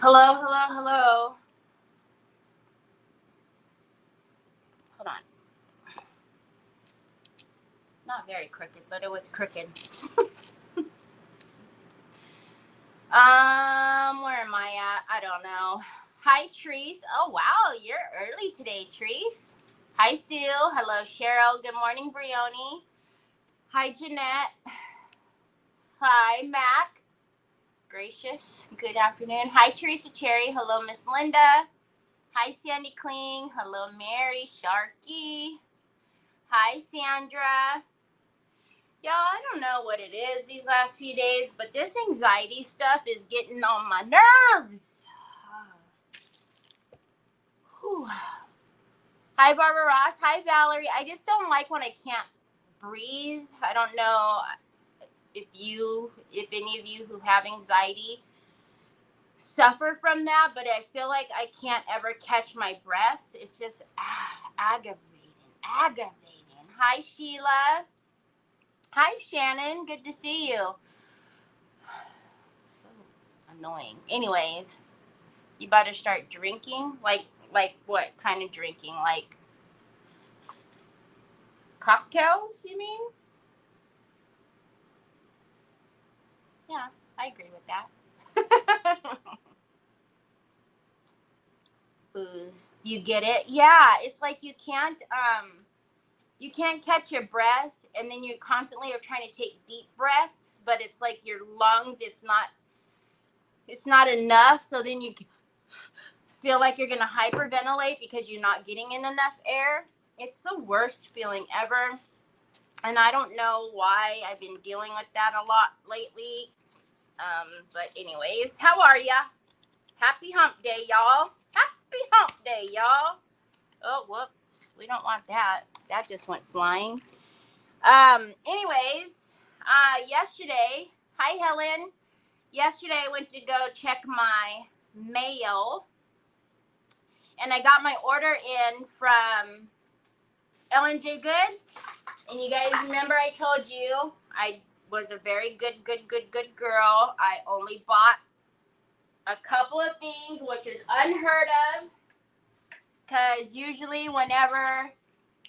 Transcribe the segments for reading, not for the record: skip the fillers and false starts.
Hello, hello, hello. Hold on. Not very crooked, but it was crooked. Where am I at? I don't know. Hi, Treese. Oh, wow, you're early today, Treese. Hi, Sue. Hello, Cheryl. Good morning, Brioni. Hi, Jeanette. Hi, Mac. Gracious. Good afternoon. Hi, Teresa Cherry. Hello, Miss Linda. Hi, Sandy Kling. Hello, Mary Sharkey. Hi, Sandra. Y'all, I don't know what it is these last few days, but this anxiety stuff is getting on my nerves. Hi, Barbara Ross. Hi, Valerie. I just don't like when I can't breathe. I don't know if any of you who have anxiety suffer from that, but I feel like I can't ever catch my breath. It's just aggravating. Hi, Sheila. Hi, Shannon. Good to see you. So annoying. Anyways, you better start drinking. Like what kind of drinking? Like cocktails, you mean? Yeah, I agree with that. Booze. You get it? Yeah, it's like you can't catch your breath, and then you constantly are trying to take deep breaths, but it's like your lungs, it's not enough, so then you feel like you're gonna hyperventilate because you're not getting in enough air. It's the worst feeling ever, and I don't know why. I've been dealing with that a lot lately. But anyways, how are ya? Happy hump day, y'all. Happy hump day, y'all. Oh, whoops. We don't want that. That just went flying. Anyways, yesterday, hi, Helen. Yesterday, I went to go check my mail, and I got my order in from L&J Goods. And you guys remember I told you I was a very good girl. I only bought a couple of things, which is unheard of, because usually whenever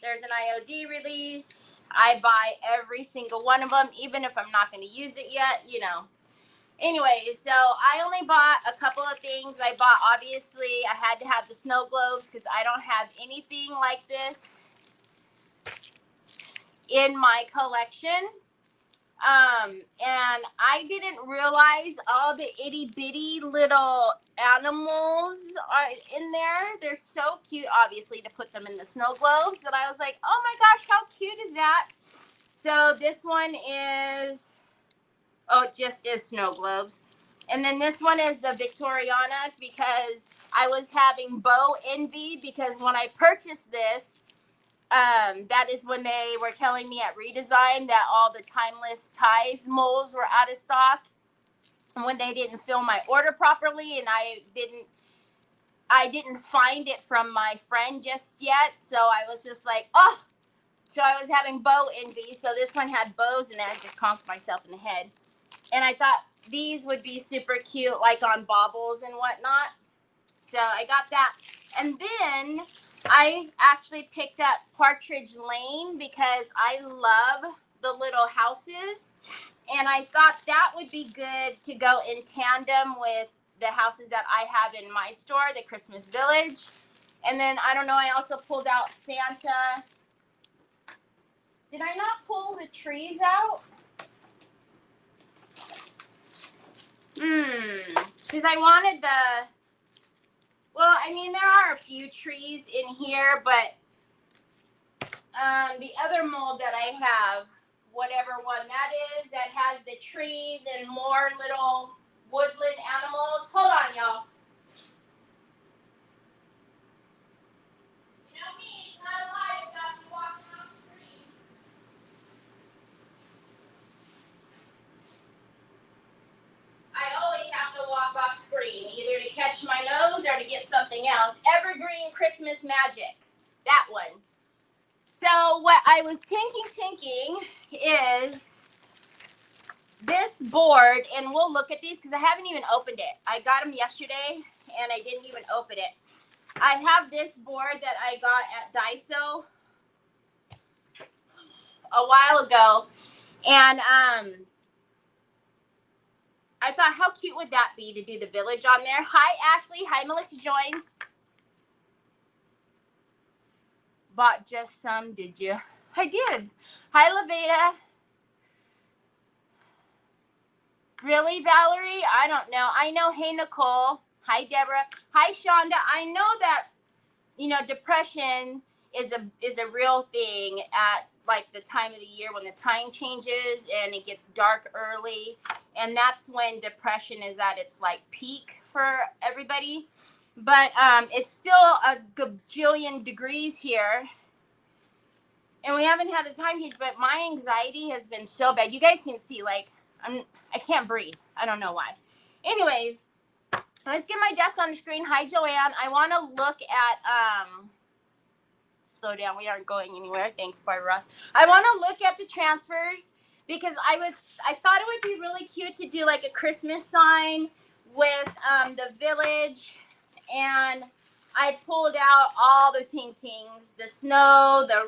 there's an IOD release, I buy every single one of them, even if I'm not going to use it yet, you know. Anyway, so I only bought a couple of things. Obviously, I had to have the snow globes because I don't have anything like this in my collection. And I didn't realize all the itty bitty little animals are in there. They're so cute, obviously, to put them in the snow globes. But I was like, oh my gosh, how cute is that? So this one is, it just is snow globes. And then this one is the Victoriana, because I was having bow envy, because when I purchased this, that is when they were telling me at Redesign that all the Timeless Ties molds were out of stock, and when they didn't fill my order properly, and I didn't find it from my friend just yet, so I was just like, oh. So I was having bow envy. So this one had bows, and I just conked myself in the head. And I thought these would be super cute, like on baubles and whatnot. So I got that. And then I actually picked up Partridge Lane, because I love the little houses. And I thought that would be good to go in tandem with the houses that I have in my store, the Christmas Village. And then, I don't know, I also pulled out Santa. Did I not pull the trees out? Because I wanted well, I mean, there are a few trees in here, but the other mold that I have, whatever one that is, that has the trees and more little woodland animals. Hold on, y'all. You know me, it's not alive without me walking off the screen. I always have to walk off screen, either to catch my nose or to get something else. Evergreen Christmas Magic. That one. So what I was thinking is this board, and we'll look at these because I haven't even opened it. I got them yesterday, and I didn't even open it. I have this board that I got at Daiso a while ago, and I thought, how cute would that be to do the village on there? Hi, Ashley. Hi, Melissa Joins. Bought just some, did you? I did. Hi, Laveda. Really, Valerie? I don't know. I know. Hey, Nicole. Hi, Deborah. Hi, Shonda. I know that, depression is a real thing at like the time of the year when the time changes and it gets dark early, and that's when depression is at its like peak for everybody. But it's still a gajillion degrees here, and we haven't had the time change. But my anxiety has been so bad. You guys can see, like, I can't breathe. I don't know why. Anyways, let's get my desk on the screen. Hi, Joanne. I want to look at slow down. We aren't going anywhere. Thanks, Barbara Ross. I want to look at the transfers because I thought it would be really cute to do like a Christmas sign with the village, and I pulled out all the ting-tings, the snow, the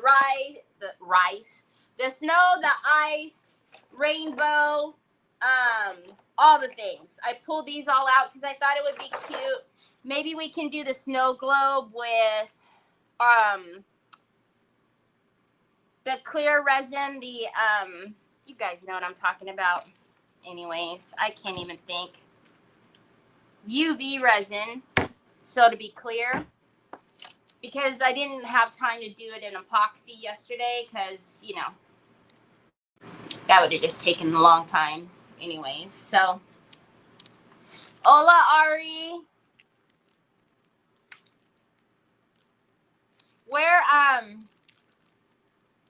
snow, the ice, rainbow, all the things. I pulled these all out because I thought it would be cute. Maybe we can do the snow globe with the clear resin, you guys know what I'm talking about. Anyways, I can't even think. UV resin, so to be clear, because I didn't have time to do it in epoxy yesterday because, that would have just taken a long time. Anyways, so. Hola, Ari.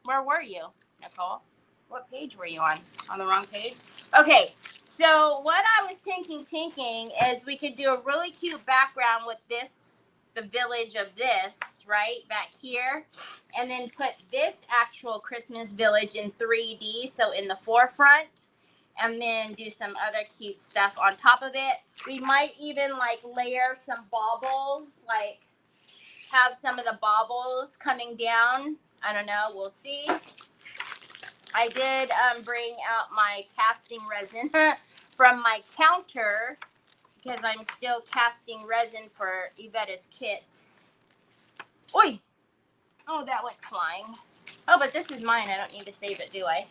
Where were you, Nicole? What page were you on? On the wrong page? Okay, so what I was thinking is we could do a really cute background with this, the village of this, right, back here. And then put this actual Christmas village in 3D, so in the forefront. And then do some other cute stuff on top of it. We might even, like, layer some baubles, like, have some of the baubles coming down. I don't know. We'll see. I did bring out my casting resin from my counter because I'm still casting resin for Yvetta's kits. Oi! Oh, that went flying. Oh, but this is mine. I don't need to save it, do I?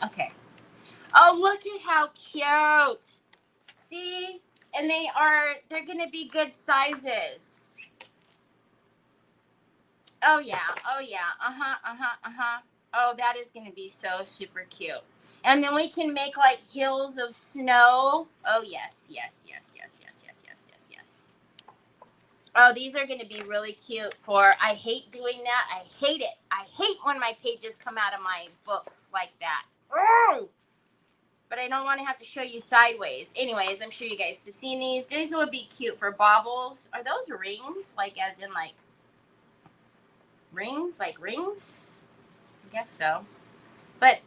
Okay. Oh, look at how cute. See? And they're going to be good sizes. Oh, yeah. Oh, yeah. Oh, that is going to be so super cute. And then we can make like hills of snow. Oh, yes. Oh, these are going to be really cute I hate doing that. I hate it. I hate when my pages come out of my books like that. Oh! But I don't want to have to show you sideways. Anyways, I'm sure you guys have seen these. These would be cute for baubles. Are those rings? Like as in like rings? Like rings? I guess so. But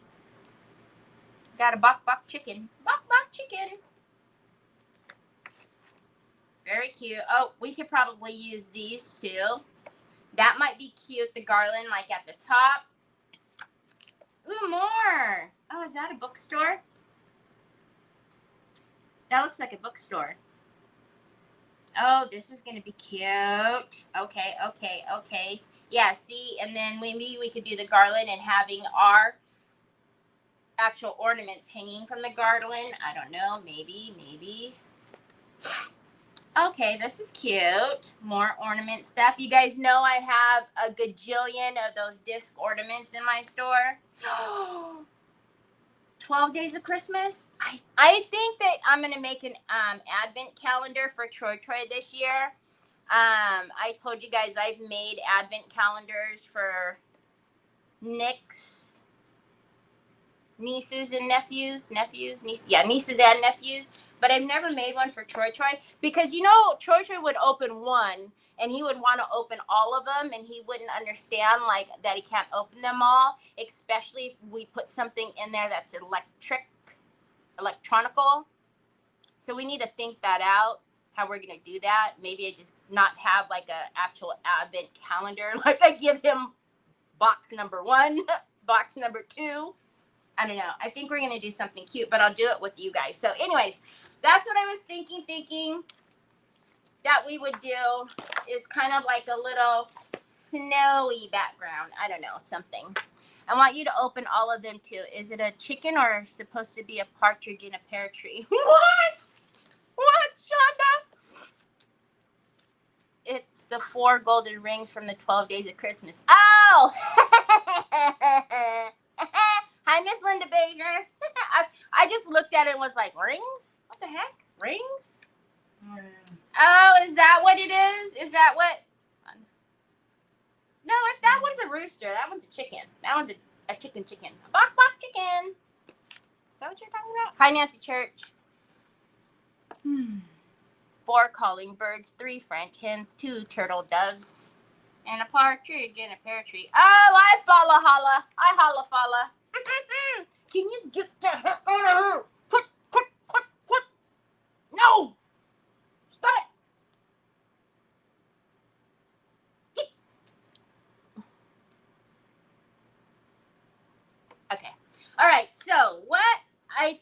got a buck chicken. Buck chicken. Very cute. Oh, we could probably use these too. That might be cute. The garland like at the top. Ooh, more. Oh, is that a bookstore? That looks like a bookstore. Oh, this is going to be cute. Okay. Yeah, see? And then maybe we could do the garland and having our actual ornaments hanging from the garland. I don't know. Maybe. Okay, this is cute. More ornament stuff. You guys know I have a gajillion of those disc ornaments in my store. 12 Days of Christmas. I think that I'm going to make an advent calendar for Troy this year. I told you guys I've made advent calendars for Nick's nieces and nephews. Nieces and nephews. But I've never made one for Troy because, Troy would open one and he would want to open all of them, and he wouldn't understand like that he can't open them all, especially if we put something in there that's electronical. So we need to think that out, how we're gonna do that. Maybe I just not have like a actual advent calendar, like I give him box number 1, box number 2. I don't know. I think we're gonna do something cute, but I'll do it with you guys. So anyways, that's what I was thinking that we would do, is kind of like a little snowy background. I don't know, something. I want you to open all of them too. Is it a chicken or supposed to be a partridge in a pear tree? What, Shonda? It's the 4 golden rings from the 12 days of Christmas. Oh! Hi, Miss Linda Baker. I just looked at it and was like, rings? What the heck? Rings? Oh, is that what it is? Is that what? No, that one's a rooster. That one's a chicken. That one's a chicken. Bok bok chicken. Is that what you're talking about? Hi, Nancy Church. 4 calling birds, 3 French hens, 2 turtle doves, and a partridge in a pear tree. Oh, I holla. I holla falla. Can you get the heck out of here? Quick. No! Stop it! Okay. All right. So what I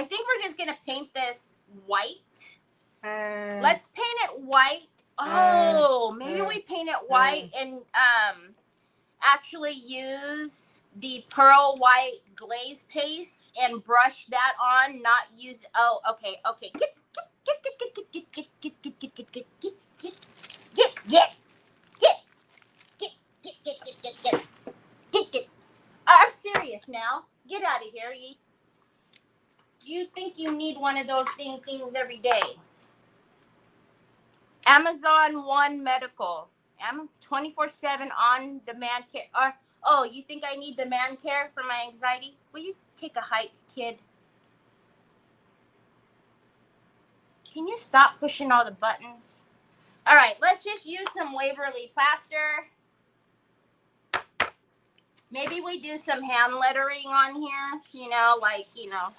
think we're just gonna paint this white. Let's paint it white. Oh, maybe we paint it white and actually use the pearl white glaze paste and brush that on. Not use. Oh, okay. Get. I'm serious now. Get out of here. You think you need one of those things every day? Amazon One Medical. 24/7 on demand care. Oh, you think I need demand care for my anxiety? Will you take a hike, kid? Can you stop pushing all the buttons? All right, let's just use some Waverly plaster. Maybe we do some hand lettering on here, like,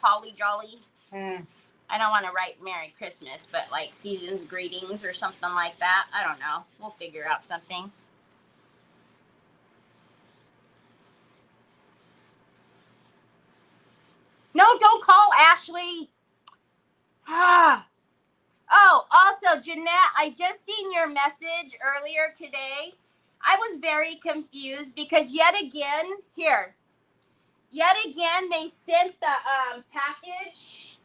holly jolly. I don't want to write Merry Christmas, but like season's greetings or something like that. I don't know. We'll figure out something. No, don't call Ashley. Oh, also, Jeanette, I just seen your message earlier today. I was very confused because yet again, they sent the package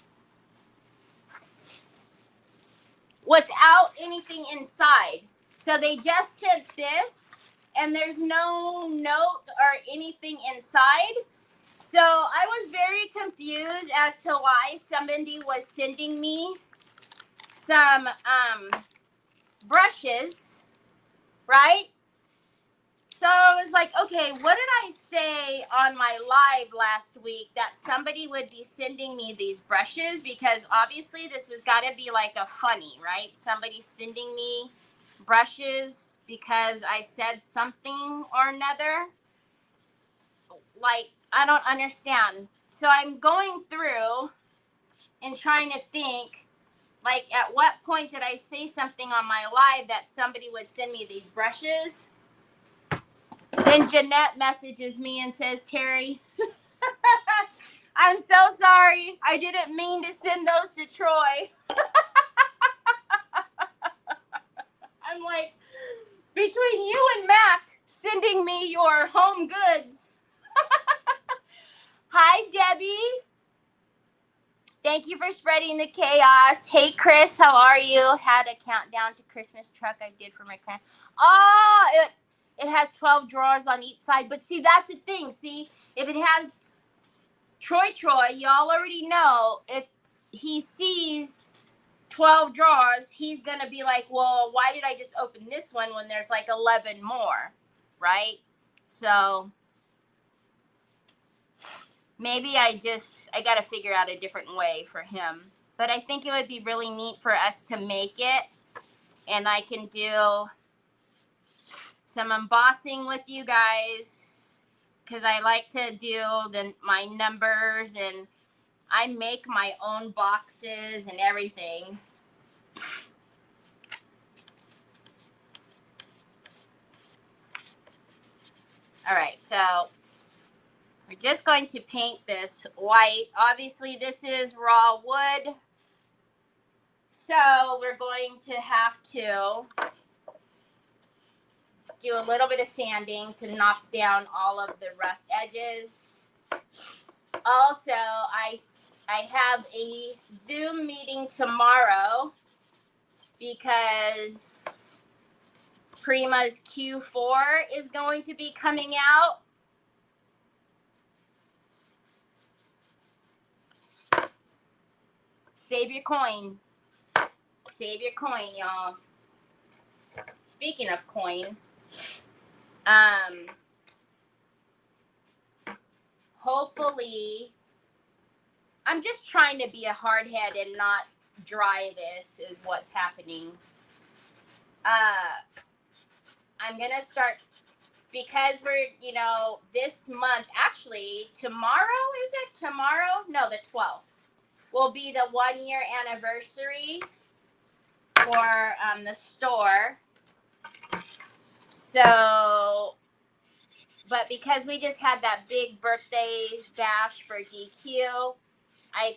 without anything inside. So they just sent this, and there's no note or anything inside. So I was very confused as to why somebody was sending me some brushes, right? So I was like, okay, what did I say on my live last week that somebody would be sending me these brushes? Because obviously this has got to be like a funny, right? Somebody sending me brushes because I said something or another. Like, I don't understand. So I'm going through and trying to think, like, at what point did I say something on my live that somebody would send me these brushes? Then Jeanette messages me and says, Terry, I'm so sorry. I didn't mean to send those to Troy. I'm like, between you and Mac sending me your home goods. Hi, Debbie. Thank you for spreading the chaos. Hey, Chris, how are you? Had a countdown to Christmas truck I did for my friend. Oh, it has 12 drawers on each side. But see, that's the thing. See, if it has Troy, y'all already know, if he sees 12 drawers, he's going to be like, well, why did I just open this one when there's like 11 more, right? So maybe I got to figure out a different way for him. But I think it would be really neat for us to make it and I can do some embossing with you guys, because I like to do my numbers, and I make my own boxes and everything. All right, so we're just going to paint this white. Obviously, this is raw wood, so we're going to have to do a little bit of sanding to knock down all of the rough edges. Also, I have a Zoom meeting tomorrow because Prima's Q4 is going to be coming out. Save your coin. Save your coin, y'all. Speaking of coin, hopefully, I'm just trying to be a hardhead and not dry this is what's happening. I'm going to start, because we're, this month, actually, tomorrow, is it? Tomorrow? No, the 12th will be the 1 year anniversary for the store. So, but because we just had that big birthday bash for DQ, I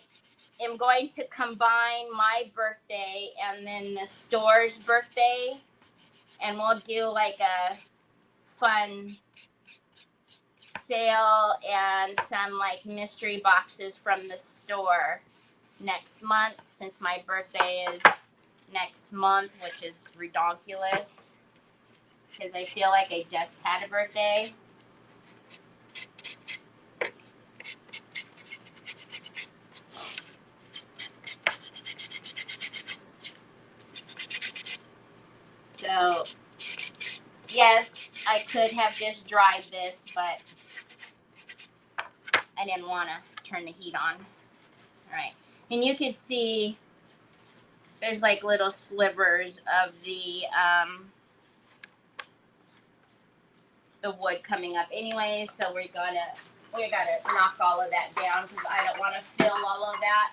am going to combine my birthday and then the store's birthday, and we'll do like a fun sale and some like mystery boxes from the store next month, since my birthday is next month, which is redonkulous because I feel like I just had a birthday. So, yes, I could have just dried this, but I didn't want to turn the heat on. All right. And you can see there's like little slivers of the wood coming up anyway, so we gotta knock all of that down because I don't want to fill all of that.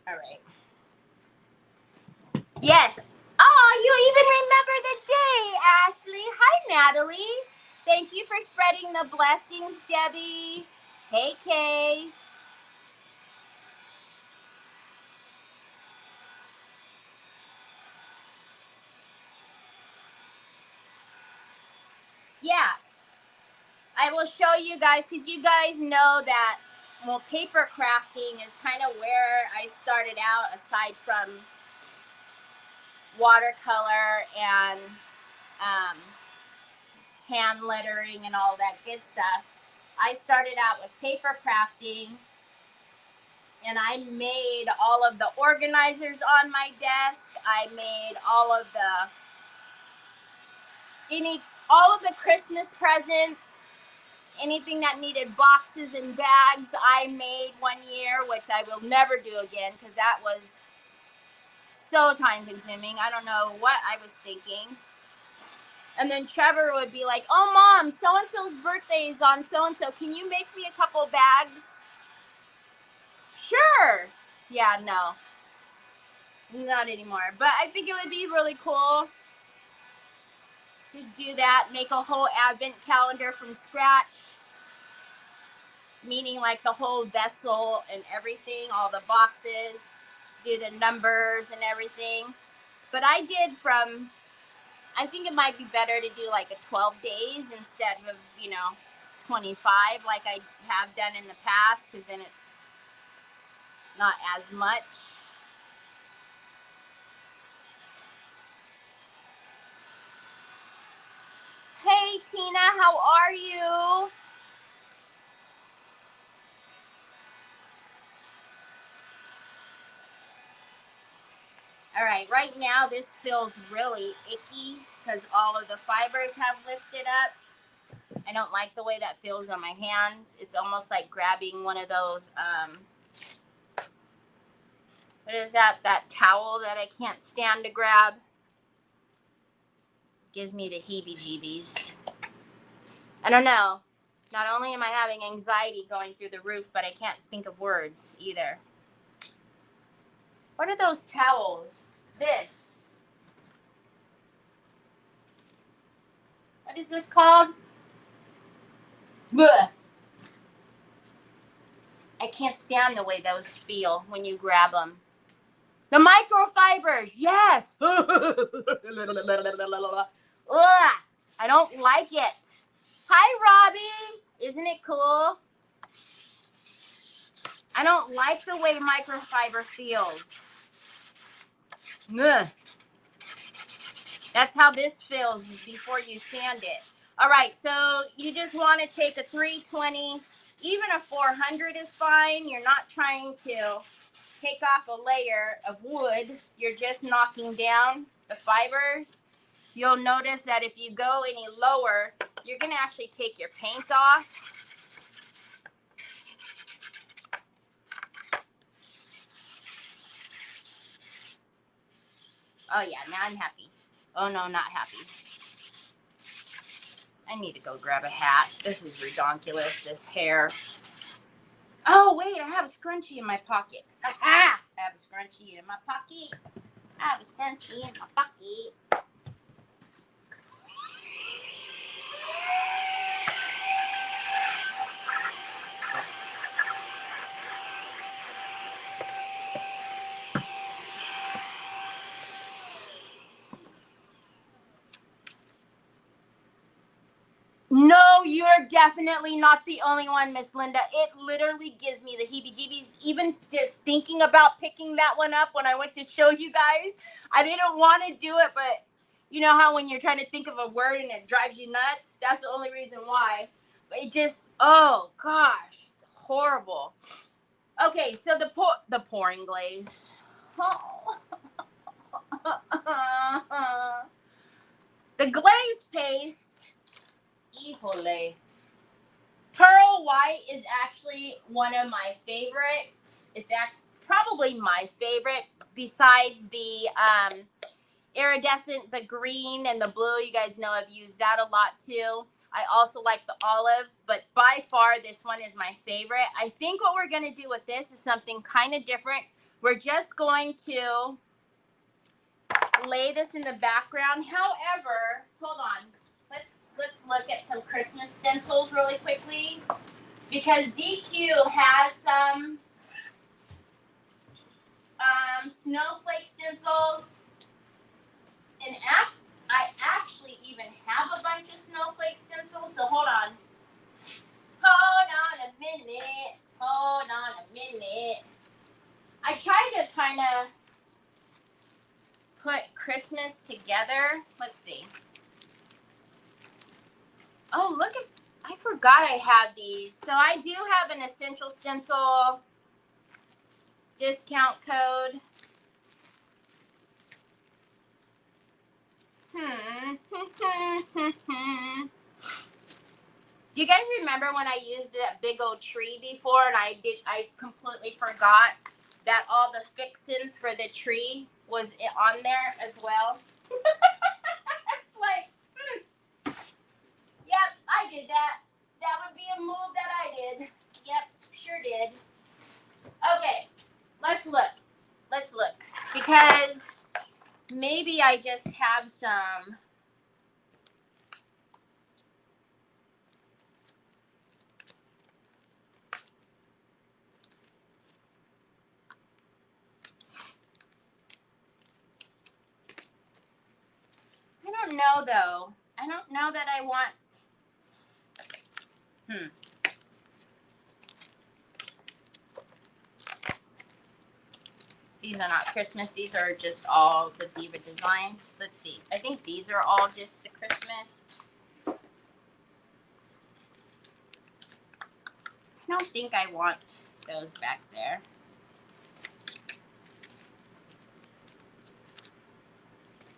All right. Yes. Oh, you even remember the day, Ashley. Hi, Natalie. Thank you for spreading the blessings, Debbie. Hey, Kay. Yeah, I will show you guys, because you guys know that, well, paper crafting is kind of where I started out, aside from watercolor and hand lettering and all that good stuff. I started out with paper crafting, and I made all of the organizers on my desk. I made all of the Christmas presents, anything that needed boxes and bags. I made 1 year, which I will never do again because that was so time consuming. I don't know what I was thinking. And then Trevor would be like, "Oh, Mom, so-and-so's birthday is on so-and-so. Can you make me a couple bags?" Sure. Yeah, no. Not anymore. But I think it would be really cool to do that. Make a whole advent calendar from scratch. Meaning like the whole vessel and everything, all the boxes. Do the numbers and everything. But I think it might be better to do like a 12 days instead of, 25 like I have done in the past, because then it's not as much. Hey, Tina, how are you? All right, right now this feels really icky because all of the fibers have lifted up. I don't like the way that feels on my hands. It's almost like grabbing one of those What is that? That towel that I can't stand to grab. Gives me the heebie-jeebies. I don't know. Not only am I having anxiety going through the roof, but I can't think of words either. What are those towels? This. What is this called? Blech. I can't stand the way those feel when you grab them. The microfibers, yes. Ugh, I don't like it. Hi, Robbie. Isn't it cool? I don't like the way microfiber feels. Ugh. That's how this feels before you sand it. All right, so you just want to take a 320, even a 400 is fine. You're not trying to take off a layer of wood. You're just knocking down the fibers. You'll notice that if you go any lower, you're going to actually take your paint off. Oh, yeah, now I'm happy. Oh, no, not happy. I need to go grab a hat. This is redonkulous, this hair. Oh, wait, I have a scrunchie in my pocket. Ha-ha! I have a scrunchie in my pocket. I have a scrunchie in my pocket. No, you're definitely not the only one, Miss Linda. It literally gives me the heebie-jeebies. Even just thinking about picking that one up when I went to show you guys, I didn't want to do it, but you know how when you're trying to think of a word and it drives you nuts? That's the only reason why. But it just, oh gosh, it's horrible. Okay, so the pouring glaze. Oh. The glaze paste. Híjole. Pearl white is actually one of my favorites. It's probably my favorite besides the iridescent, the green and the blue. You guys know I've used that a lot too. I also like the olive, but by far this one is my favorite. I think what we're going to do with this is something kind of different. We're just going to lay this in the background. However, hold on. Let's look at some Christmas stencils really quickly, because DQ has some snowflake stencils, and I actually even have a bunch of snowflake stencils. So hold on a minute. I tried to kind of put Christmas together. Let's see. Oh, look at, I forgot I had these. So I do have an essential stencil discount code. Do you guys remember when I used that big old tree before and I completely forgot that all the fixins for the tree was on there as well? It's like, yep, I did that. That would be a move that I did. Yep, sure did. Okay, let's look. Because maybe I just have some. I don't know though. I don't know that I want. These are not Christmas. These are just all the Diva designs. Let's see. I think these are all just the Christmas. I don't think I want those back there.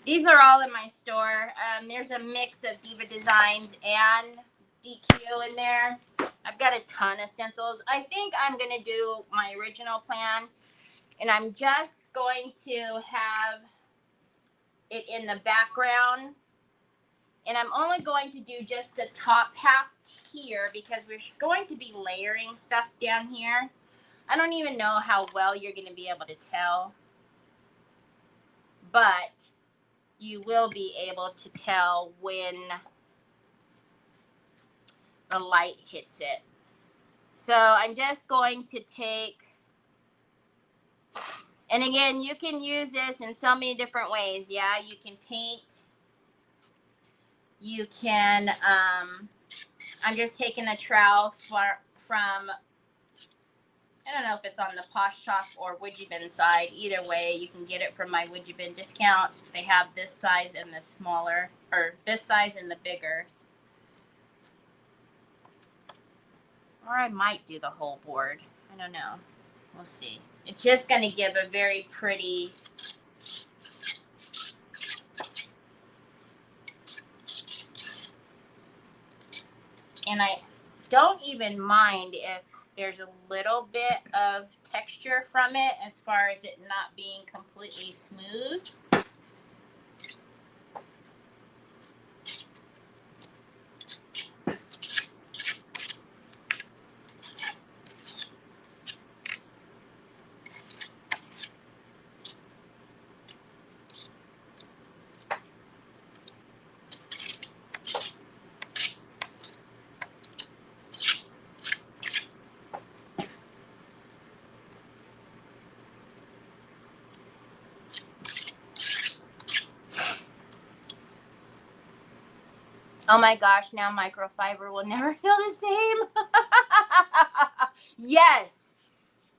These are all in my store. There's a mix of Diva designs and DQ in there. I've got a ton of stencils. I think I'm going to do my original plan And I'm just going to have it in the background. And I'm only going to do just the top half here because we're going to be layering stuff down here. I don't even know how well you're going to be able to tell, but you will be able to tell when the light hits it. So I'm just going to take, and again, you can use this in so many different ways. Yeah, you can paint. You can, I'm just taking a trowel from, I don't know if it's on the Posh Shop or Woodgie Bin side. Either way, you can get it from my Woodgie Bin discount. They have this size and the smaller, or this size and the bigger. Or I might do the whole board. I don't know. We'll see. It's just going to give a very pretty, and I don't even mind if there's a little bit of texture from it as far as it not being completely smooth. Oh my gosh, now microfiber will never feel the same. Yes.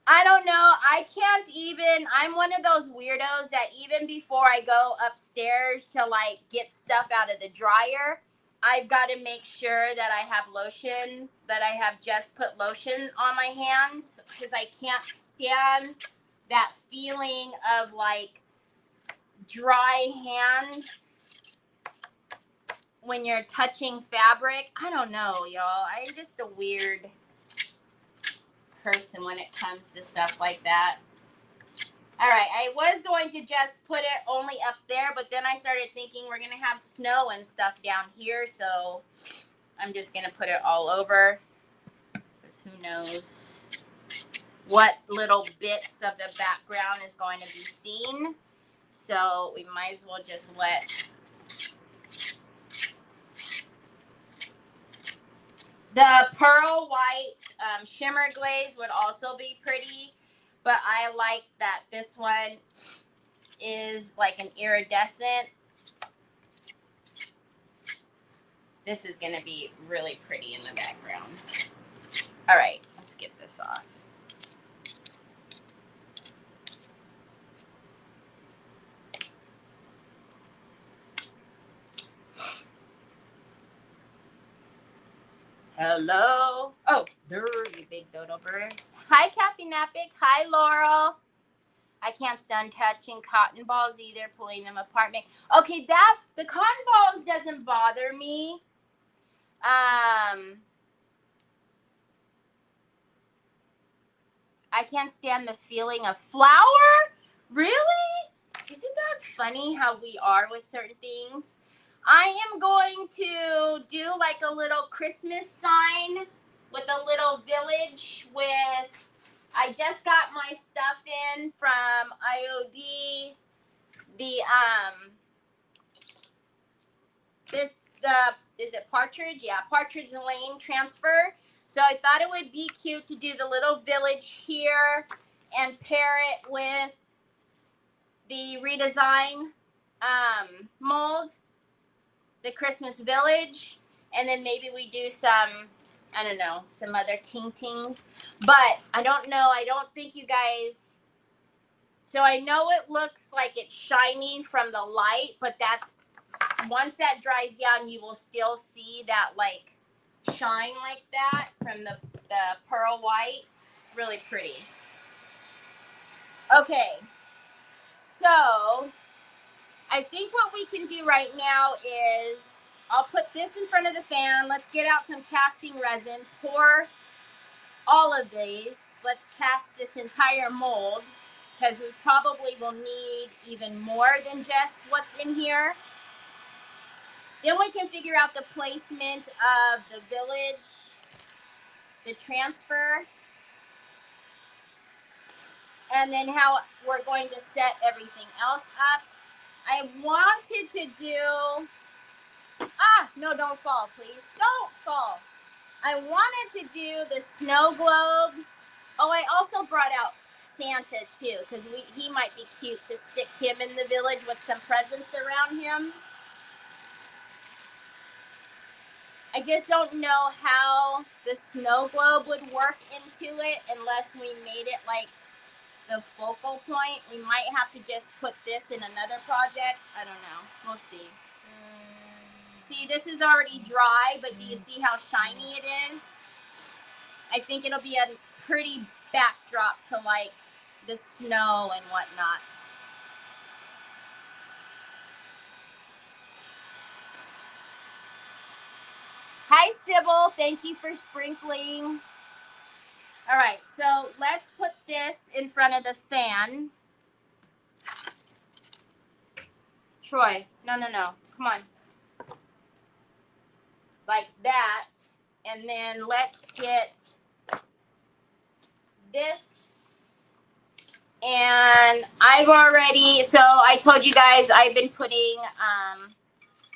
I don't know. I can't even, I'm one of those weirdos that even before I go upstairs to like get stuff out of the dryer, I've got to make sure that I have lotion, that I have just put lotion on my hands because I can't stand that feeling of like dry hands when you're touching fabric. I don't know, y'all. I'm just a weird person when it comes to stuff like that. All right, I was going to just put it only up there, but then I started thinking we're going to have snow and stuff down here, so I'm just going to put it all over, because who knows what little bits of the background is going to be seen. So we might as well just let the pearl white shimmer glaze would also be pretty, but I like that this one is like an iridescent. This is going to be really pretty in the background. All right, let's get this off. Hello. Oh, there, you big dodo bird. Hi, Cappy Napic. Hi, Laurel. I can't stand touching cotton balls either, pulling them apart. Okay, the cotton balls doesn't bother me. I can't stand the feeling of flour. Really? Isn't that funny how we are with certain things? I am going to do like a little Christmas sign with a little village with, I just got my stuff in from IOD. Is it Partridge? Yeah, Partridge Lane transfer. So I thought it would be cute to do the little village here and pair it with the redesign mold, the Christmas village, and then maybe we do some, I don't know, some other ting-tings. But I don't know. I don't think you guys, so I know it looks like it's shiny from the light, but that's, once that dries down, you will still see that like shine like that from the pearl white. It's really pretty. Okay, so I think what we can do right now is I'll put this in front of the fan. Let's get out some casting resin, pour all of these. Let's cast this entire mold. because we probably will need even more than just what's in here. Then we can figure out the placement of the village, the transfer, and then how we're going to set everything else up. I wanted to do, no, don't fall, please. Don't fall. I wanted to do the snow globes. Oh, I also brought out Santa too, because he might be cute to stick him in the village with some presents around him. I just don't know how the snow globe would work into it unless we made it like the focal point. We might have to just put this in another project. I don't know. We'll see. See, this is already dry, but do you see how shiny it is? I think it'll be a pretty backdrop to like the snow and whatnot. Hi, Sybil. Thank you for sprinkling. All right, so let's put this in front of the fan. Troy, no. Come on. Like that. And then let's get this. And I've already, so I told you guys I've been putting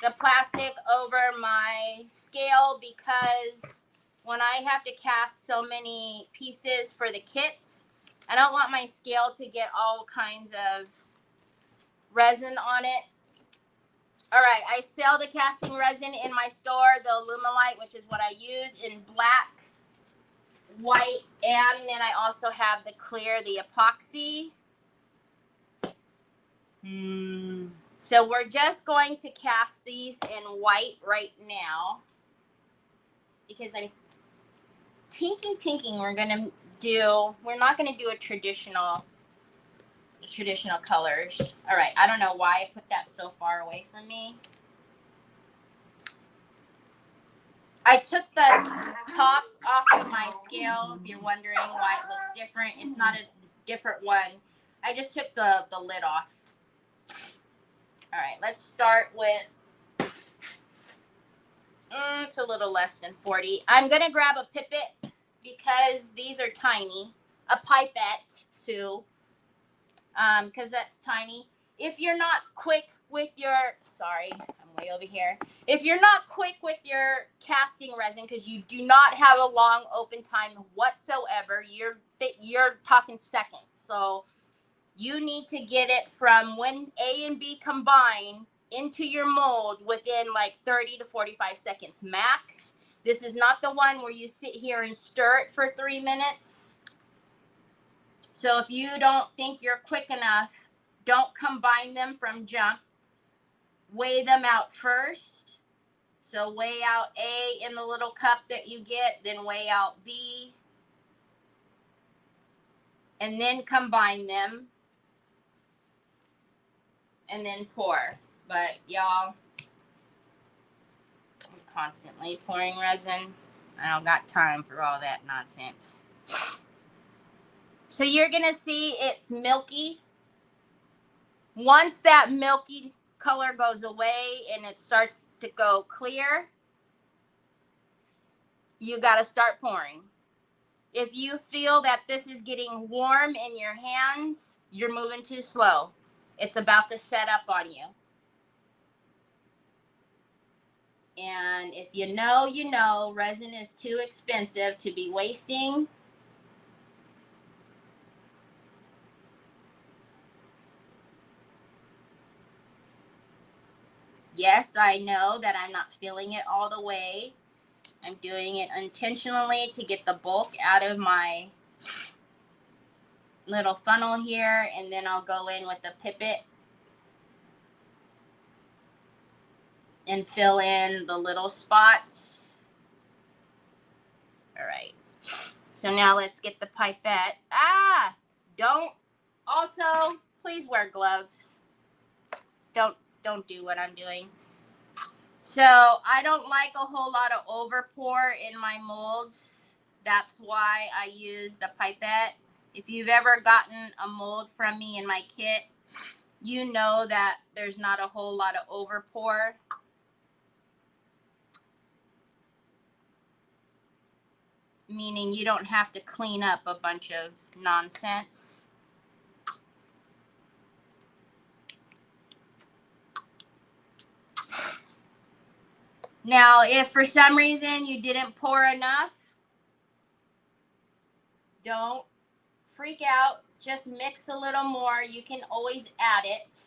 the plastic over my scale because when I have to cast so many pieces for the kits, I don't want my scale to get all kinds of resin on it. All right, I sell the casting resin in my store, the Alumilite, which is what I use, in black, white, and then I also have the clear, the epoxy. So we're just going to cast these in white right now because I'm thinking we're not gonna do a traditional colors. All right, I don't know why I put that so far away from me. I took the top off of my scale. If you're wondering why it looks different, it's not a different one. I just took the lid off. All right, let's start with, it's a little less than 40. I'm gonna grab a pipette because these are tiny. A pipette, Sue, because that's tiny. If you're not quick with your, sorry, I'm way over here. If you're not quick with your casting resin, because you do not have a long open time whatsoever, you're talking seconds. So you need to get it from when A and B combine into your mold within like 30 to 45 seconds max. This is not the one where you sit here and stir it for 3 minutes. So if you don't think you're quick enough, don't combine them from jump. Weigh them out first. So weigh out A in the little cup that you get, then weigh out B, and then combine them, and then pour. But y'all, I'm constantly pouring resin. I don't got time for all that nonsense. So you're gonna see it's milky. Once that milky color goes away and it starts to go clear, you got to start pouring. If you feel that this is getting warm in your hands, you're moving too slow. It's about to set up on you. And if you know, resin is too expensive to be wasting. Yes, I know that I'm not filling it all the way. I'm doing it intentionally to get the bulk out of my little funnel here, and then I'll go in with the pipette and fill in the little spots. All right. So now let's get the pipette. Also, please wear gloves. Don't do what I'm doing. So I don't like a whole lot of over pour in my molds. That's why I use the pipette. If you've ever gotten a mold from me in my kit, you know that there's not a whole lot of over pour. Meaning you don't have to clean up a bunch of nonsense. Now, if for some reason you didn't pour enough, don't freak out. Just mix a little more. You can always add it.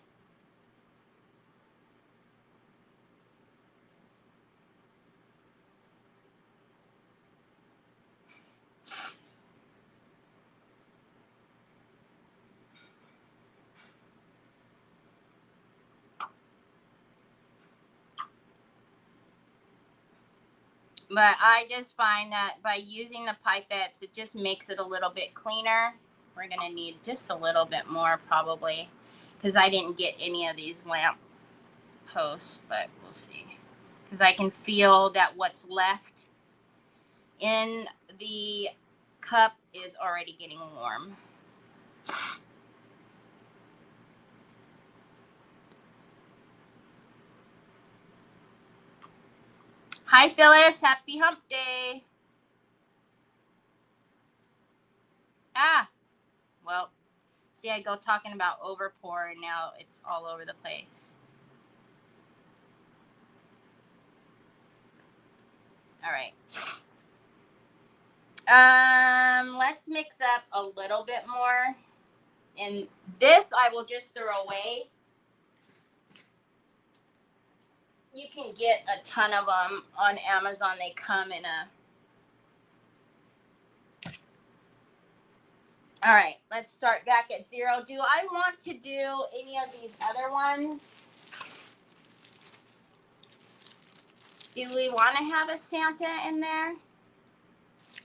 But I just find that by using the pipettes, it just makes it a little bit cleaner. We're going to need just a little bit more probably, because I didn't get any of these lamp posts, but we'll see. Because I can feel that what's left in the cup is already getting warm. Hi, Phyllis. Happy hump day. Well, see, I go talking about over pour, and now it's all over the place. All right. Let's mix up a little bit more. And this I will just throw away. You can get a ton of them on Amazon. They come in a... All right, let's start back at 0. Do I want to do any of these other ones? Do we want to have a Santa in there?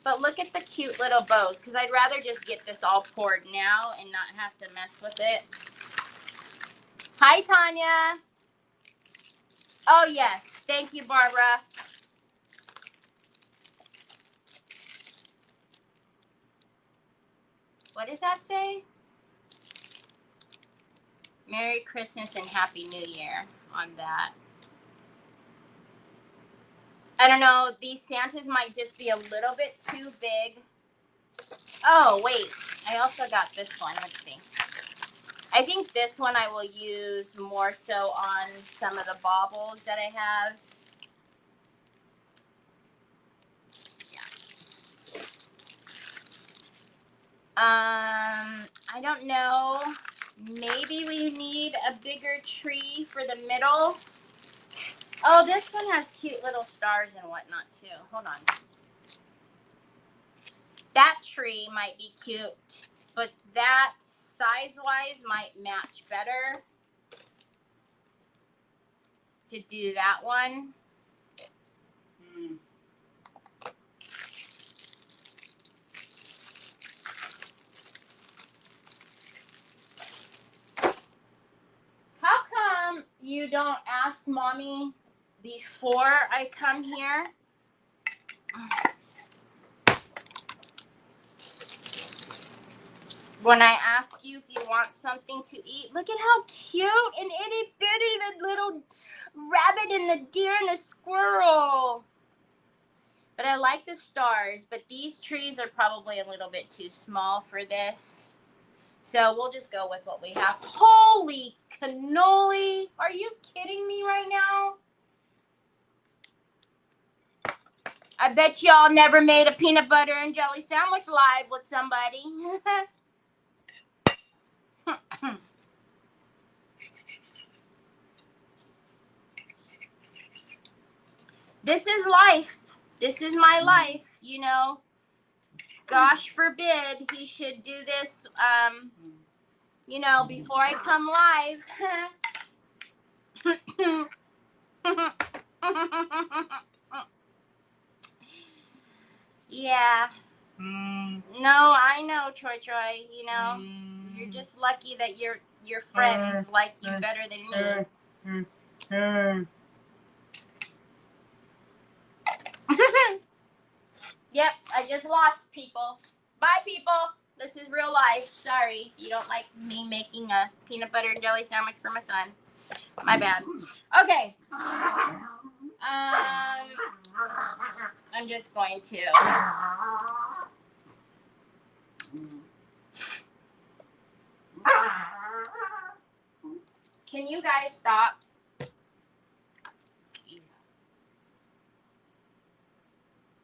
But look at the cute little bows, because I'd rather just get this all poured now and not have to mess with it. Hi, Tanya. Oh, yes. Thank you, Barbara. What does that say? Merry Christmas and Happy New Year on that. I don't know. These Santas might just be a little bit too big. Oh, wait. I also got this one. Let's see. I think this one I will use more so on some of the baubles that I have. I don't know. Maybe we need a bigger tree for the middle. Oh, this one has cute little stars and whatnot too. Hold on. That tree might be cute, but that size-wise might match better to do that one. How come you don't ask Mommy before I come here? When I ask you if you want something to eat, look at how cute and itty bitty the little rabbit and the deer and the squirrel. But I like the stars, but these trees are probably a little bit too small for this. So we'll just go with what we have. Holy cannoli. Are you kidding me right now? I bet y'all never made a peanut butter and jelly sandwich live with somebody. This is life. This is my life, you know. Gosh forbid he should do this, you know, before I come live. Yeah. No, I know, Troy. You know, you're just lucky that your friends like you better than me. Yep, I just lost people. Bye, people. This is real life. Sorry. You don't like me making a peanut butter and jelly sandwich for my son. My bad. Okay. I'm just going to. Can you guys stop?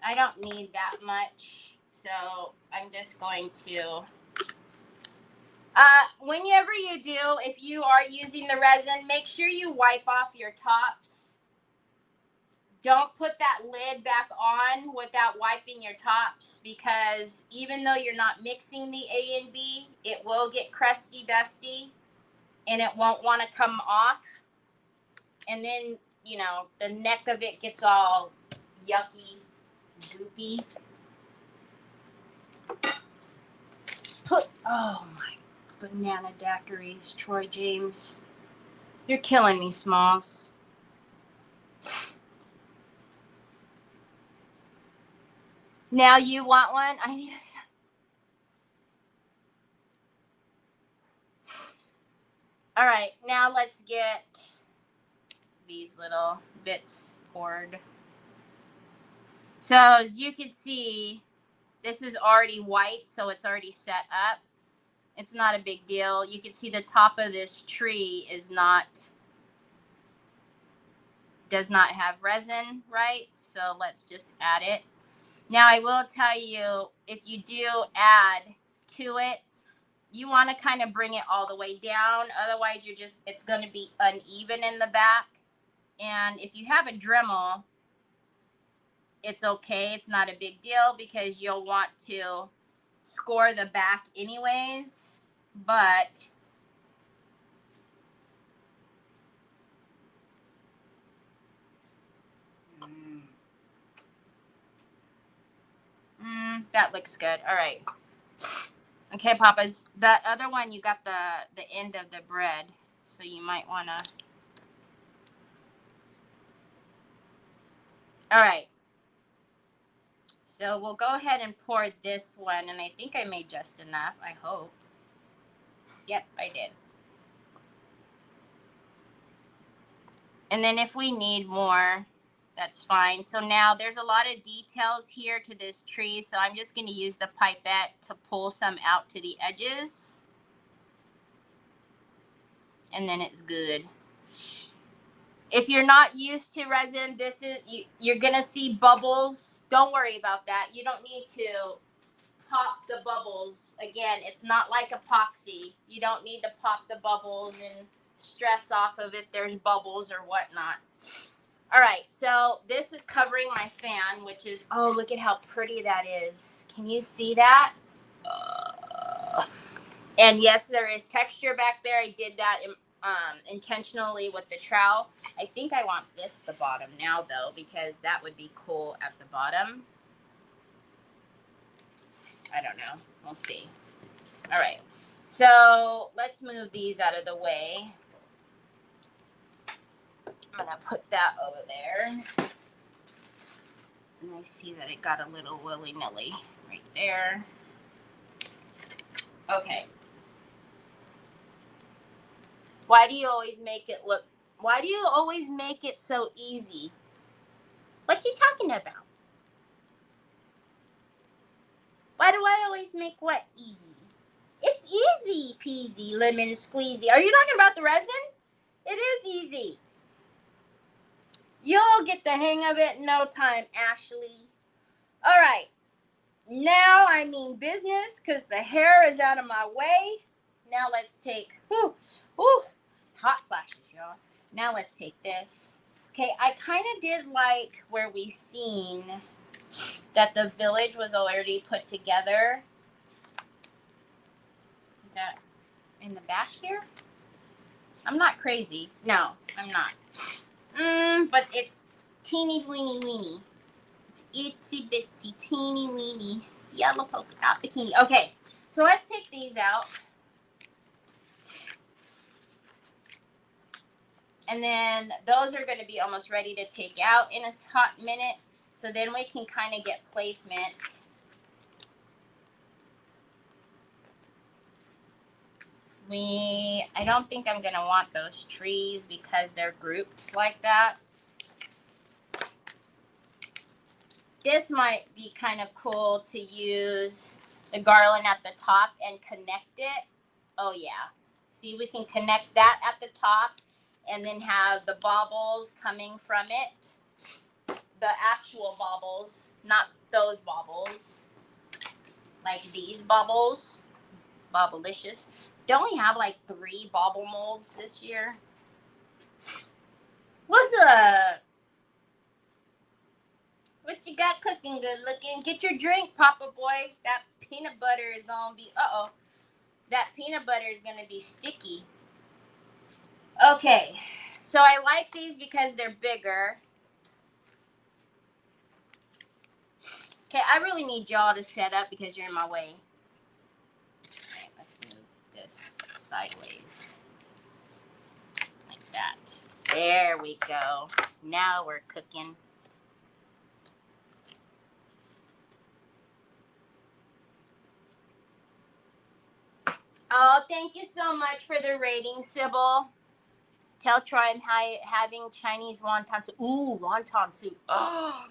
I don't need that much, so I'm just going to. Whenever you do, if you are using the resin, make sure you wipe off your tops. Don't put that lid back on without wiping your tops, because even though you're not mixing the A and B, it will get crusty dusty and it won't want to come off. And then, you know, the neck of it gets all yucky, goopy. Oh my banana daiquiris, Troy James. You're killing me, Smalls. Now you want one? I need a... All right, now let's get these little bits poured. So as you can see, this is already white, so it's already set up. It's not a big deal. You can see the top of this tree does not have resin, right? So let's just add it. Now I will tell you, if you do add to it, you want to kind of bring it all the way down. Otherwise, it's going to be uneven in the back. And if you have a Dremel, it's okay. It's not a big deal because you'll want to score the back anyways. But that looks good. All right. Okay, Papa's. That other one, you got the end of the bread, so you might want to. All right. So we'll go ahead and pour this one, and I think I made just enough. I hope. Yep, I did. And then if we need more, that's fine. So now there's a lot of details here to this tree, so I'm just going to use the pipette to pull some out to the edges. And then it's good. If you're not used to resin, you're going to see bubbles. Don't worry about that. You don't need to pop the bubbles. Again, it's not like epoxy. You don't need to pop the bubbles and stress off of if there's bubbles or whatnot. All right, so this is covering my fan, which is, oh, look at how pretty that is. Can you see that? And yes, there is texture back there. I did that intentionally with the trowel. I think I want the bottom now, though, because that would be cool at the bottom. I don't know. We'll see. All right, so let's move these out of the way. I'm going to put that over there. And I see that it got a little willy-nilly right there. Okay. Why do you always make it so easy? What you talking about? Why do I always make what easy? It's easy peasy lemon squeezy. Are you talking about the resin? It is easy. You'll get the hang of it in no time, Ashley. All right. Now I mean business, because the hair is out of my way. Now let's take, hot flashes, y'all. Now let's take this. Okay, I kind of did like where we seen that the village was already put together. Is that in the back here? I'm not crazy. No, I'm not. But it's teeny weeny weeny. It's itsy bitsy teeny weeny yellow polka dot bikini. Okay, so let's take these out. And then those are going to be almost ready to take out in a hot minute. So then we can kind of get placement. I don't think I'm gonna want those trees because they're grouped like that. This might be kind of cool to use the garland at the top and connect it. Oh yeah. See, we can connect that at the top and then have the baubles coming from it. The actual baubles, not those baubles. Like these bubbles. Bobblicious. Don't we have like 3 bauble molds this year? What's up? What you got cooking, good looking? Get your drink, Papa Boy. That peanut butter is gonna be, that peanut butter is gonna be sticky. Okay, so I like these because they're bigger. Okay, I really need y'all to set up because you're in my way. All right, let's move this sideways. Like that. There we go. Now we're cooking. Oh, thank you so much for the rating, Sybil. Tell Troy I'm having Chinese wonton soup. Ooh, wonton soup. Oh,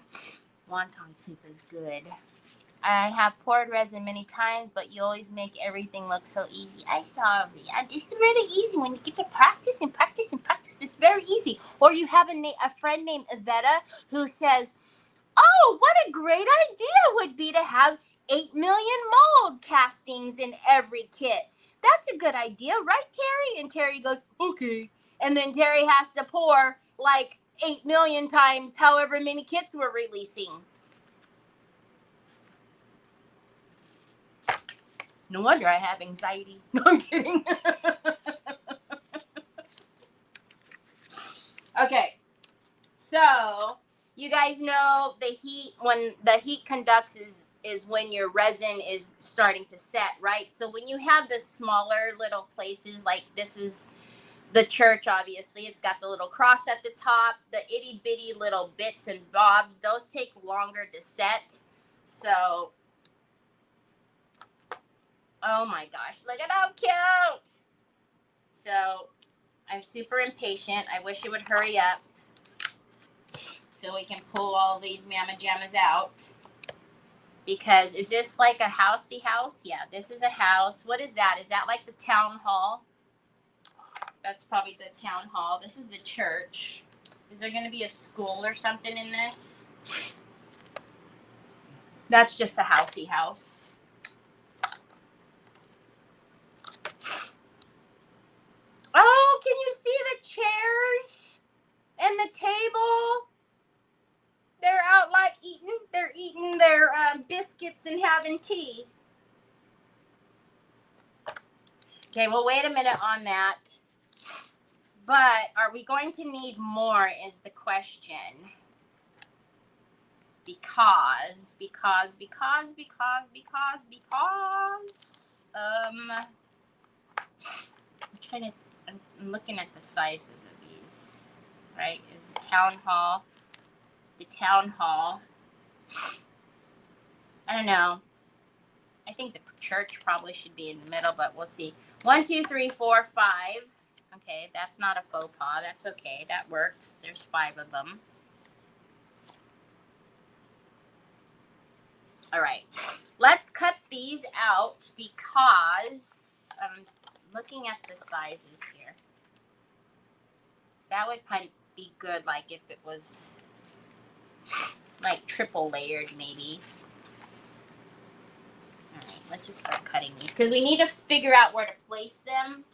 wonton soup is good. I have poured resin many times, but you always make everything look so easy. I saw it. It's really easy when you get to practice and practice and practice. It's very easy. Or you have a friend named Iveta who says, oh, what a great idea would be to have 8 million mold castings in every kit. That's a good idea, right, Terry? And Terry goes, okay. And then Terry has to pour like 8 million times however many kits we're releasing. No wonder I have anxiety. No, I'm kidding. Okay. So, you guys know the heat, when the heat conducts is when your resin is starting to set, right? So when you have the smaller little places, like this is the church, obviously, it's got the little cross at the top, the itty bitty little bits and bobs, those take longer to set. So, oh my gosh, look at how cute. So I'm super impatient. I wish it would hurry up so we can pull all these mamma jammas out. Because is this like a housey house? Yeah, this is a house. What is that? Is that like the town hall? That's probably the town hall. This is the church. Is there going to be a school or something in this? That's just a housey house. Oh, can you see the chairs and the table? They're out like they're eating their biscuits and having tea. Okay, well, wait a minute on that. But are we going to need more is the question. Because I'm looking at the sizes of these, right? Is the town hall. I don't know. I think the church probably should be in the middle, but we'll see. 1, 2, 3, 4, 5. Okay, that's not a faux pas. That's okay. That works. There's 5 of them. All right. Let's cut these out because I'm looking at the sizes here. That would kind of be good, like if it was like triple layered, maybe. All right, let's just start cutting these because we need to figure out where to place them.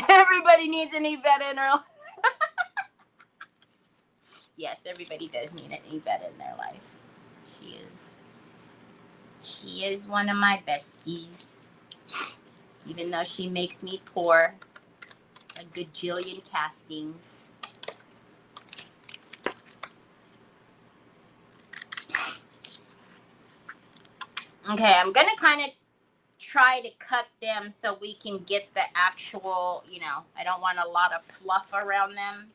Everybody needs an Iveta in her life. Yes, everybody does need an Iveta in their life. She is one of my besties. Even though she makes me pour a gajillion castings. Okay, I'm going to kind of try to cut them so we can get the actual, I don't want a lot of fluff around them.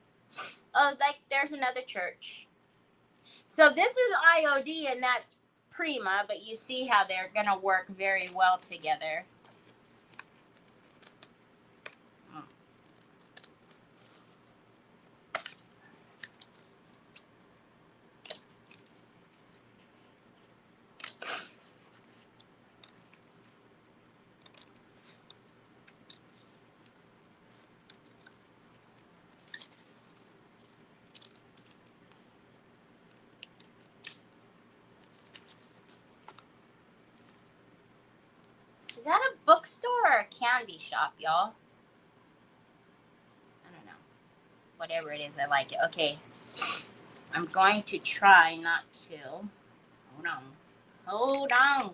Oh, like there's another church. So this is IOD and that's Prima, but you see how they're going to work very well together. Is that a bookstore or a candy shop, y'all? I don't know. Whatever it is, I like it. Okay. I'm going to try not to. Hold on. Hold on.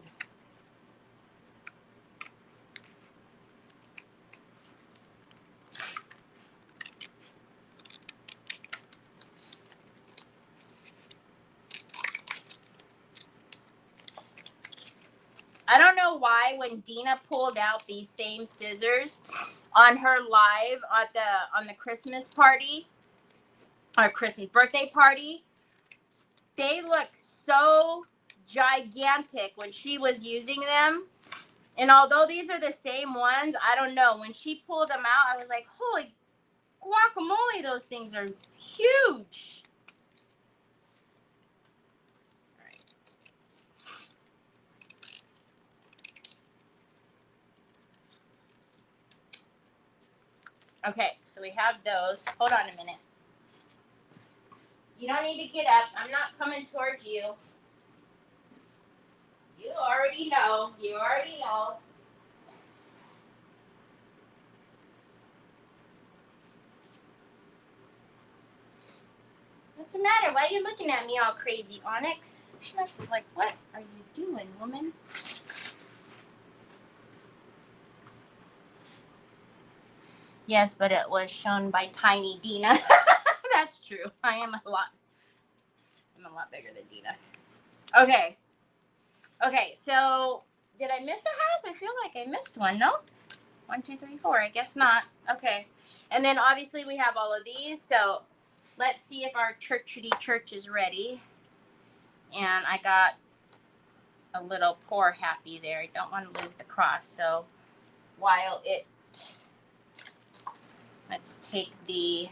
I don't know why when Dina pulled out these same scissors on her live on the Christmas party or Christmas birthday party, they look so gigantic when she was using them. And although these are the same ones, I don't know. When she pulled them out, I was like, holy guacamole, those things are huge. Okay, so we have those. Hold on a minute. You don't need to get up. I'm not coming towards you. You already know. You already know. What's the matter? Why are you looking at me all crazy, Onyx? Onyx is like, what are you doing, woman? Yes, but it was shown by Tiny Dina. That's true. I'm a lot bigger than Dina. Okay. Okay, so did I miss a house? I feel like I missed one. No? 1, 2, 3, 4. I guess not. Okay. And then obviously we have all of these. So let's see if our churchity church is ready. And I got a little poor happy there. I don't want to lose the cross. So while it, let's take the,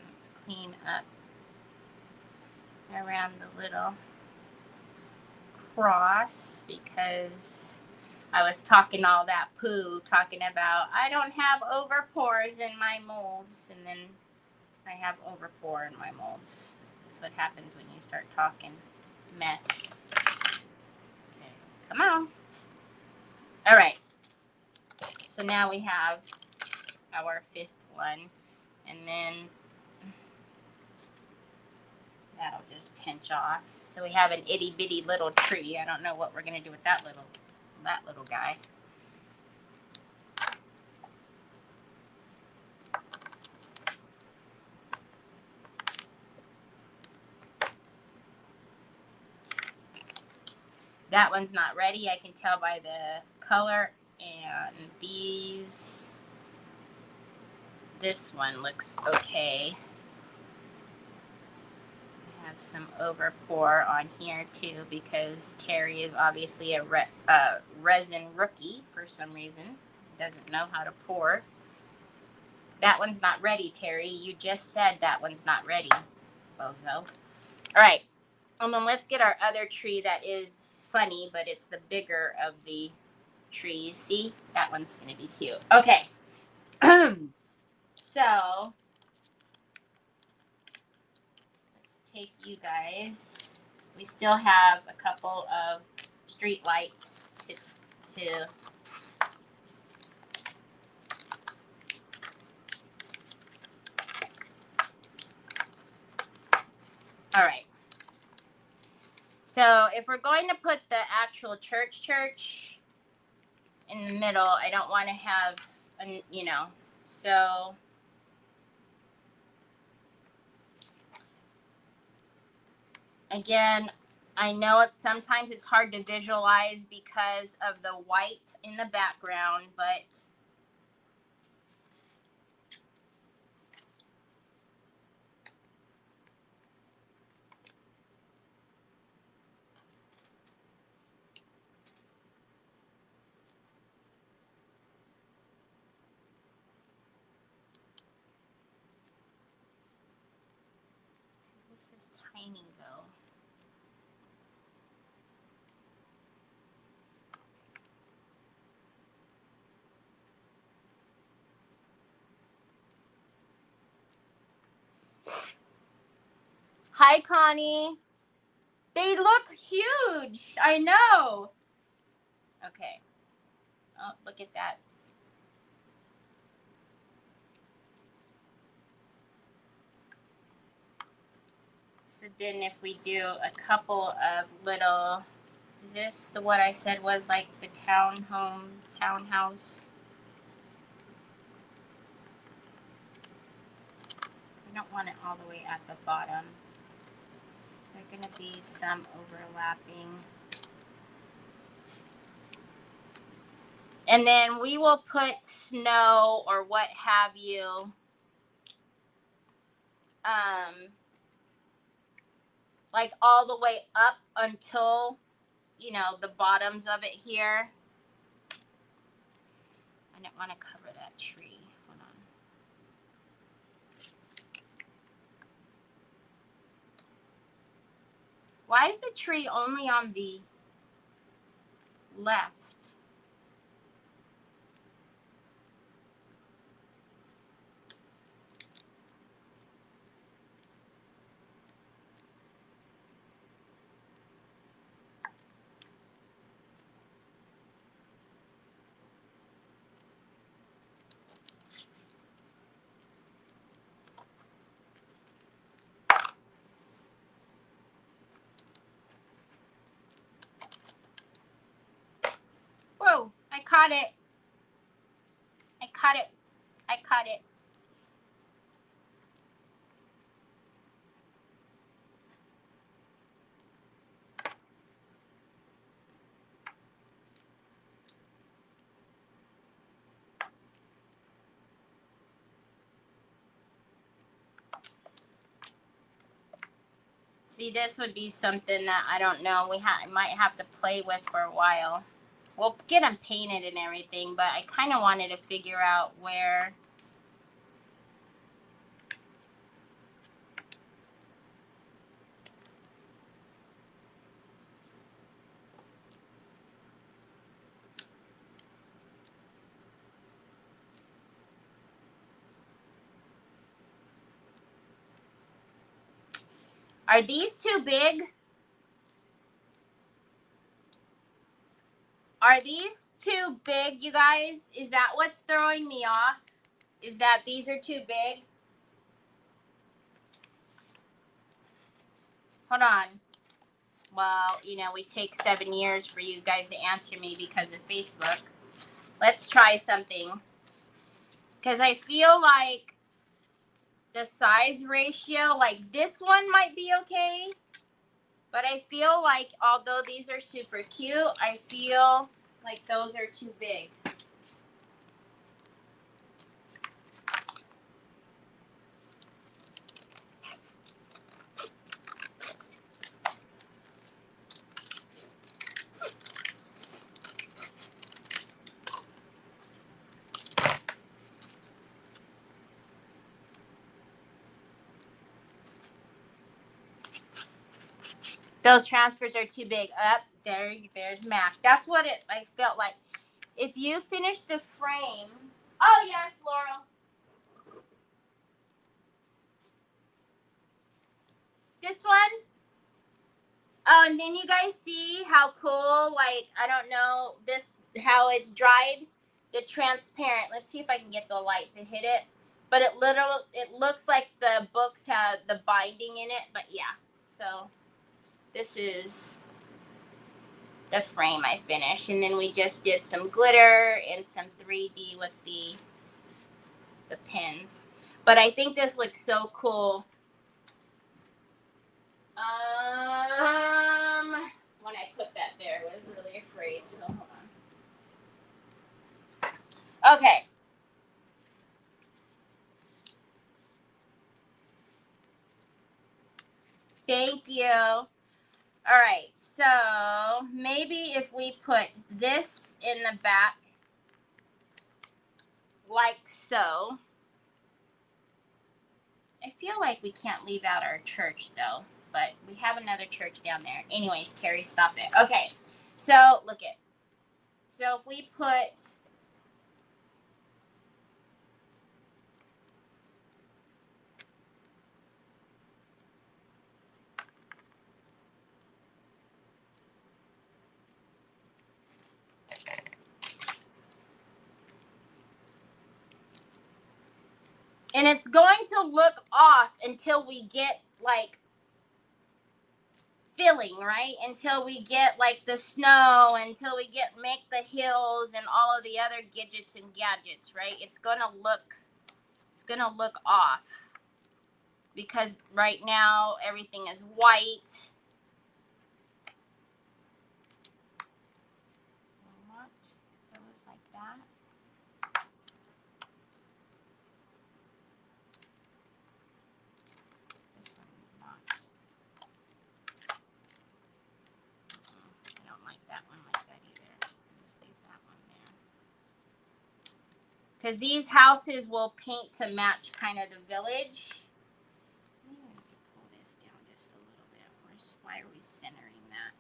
let's clean up around the little cross because I was talking all that poo, talking about I don't have overpours in my molds, and then I have overpour in my molds. That's what happens when you start talking mess. Okay, come on. All right. So now we have our 5th one, and then that'll just pinch off. So we have an itty bitty little tree. I don't know what we're gonna do with that little guy. That one's not ready. I can tell by the color. And these, this one looks okay. I have some overpour on here too because Terry is obviously a resin rookie for some reason. Doesn't know how to pour. That one's not ready, Terry. You just said that one's not ready, bozo. All right. And then let's get our other tree that is funny, but it's the bigger of the trees. See? That one's going to be cute. Okay. So, let's take you guys. We still have a couple of street lights to all right. So if we're going to put the actual church in the middle, I don't want to have, so again, I know sometimes it's hard to visualize because of the white in the background, but this is tiny though. Hi, Connie. They look huge. I know. Okay. Oh, look at that. So then if we do a couple of little, is this the what I said was like the townhouse? I don't want it all the way at the bottom. There are going to be some overlapping. And then we will put snow or what have you. Like all the way up until, the bottoms of it here. I didn't want to cover that tree. Hold on. Why is the tree only on the left? Whoa, I caught it. I caught it. I caught it. See, this would be something that I don't know. I might have to play with for a while. We'll get them painted and everything, but I kind of wanted to figure out where. Are these too big? Are these too big, you guys? Is that what's throwing me off? Is that these are too big? Hold on. Well, we take 7 years for you guys to answer me because of Facebook. Let's try something. Because I feel like the size ratio, like this one might be okay. But I feel like although these are super cute, I feel like those are too big. Those transfers are too big. Up there's Mac. That's what I felt like. If you finish the frame. Oh yes, Laurel. This one. Oh, and then you guys see how cool, like, I don't know, how it's dried, the transparent. Let's see if I can get the light to hit it. But it looks like the books have the binding in it, but yeah. So this is the frame I finished. And then we just did some glitter and some 3D with the pins. But I think this looks so cool. Okay. Thank you. All right. So maybe if we put this in the back like so. I feel like we can't leave out our church though, but we have another church down there. Anyways, Terry, stop it. Okay. So look it. So if we put and it's going to look off until we get like filling, right? Until we get like the snow, until we make the hills and all of the other gadgets and gadgets, right? It's gonna look off because right now everything is white. What? It was like that. This one is not. I don't like that one like that either. Just leave that one there. Because these houses will paint to match kind of the village. Maybe we could pull this down just a little bit. Why are we centering that?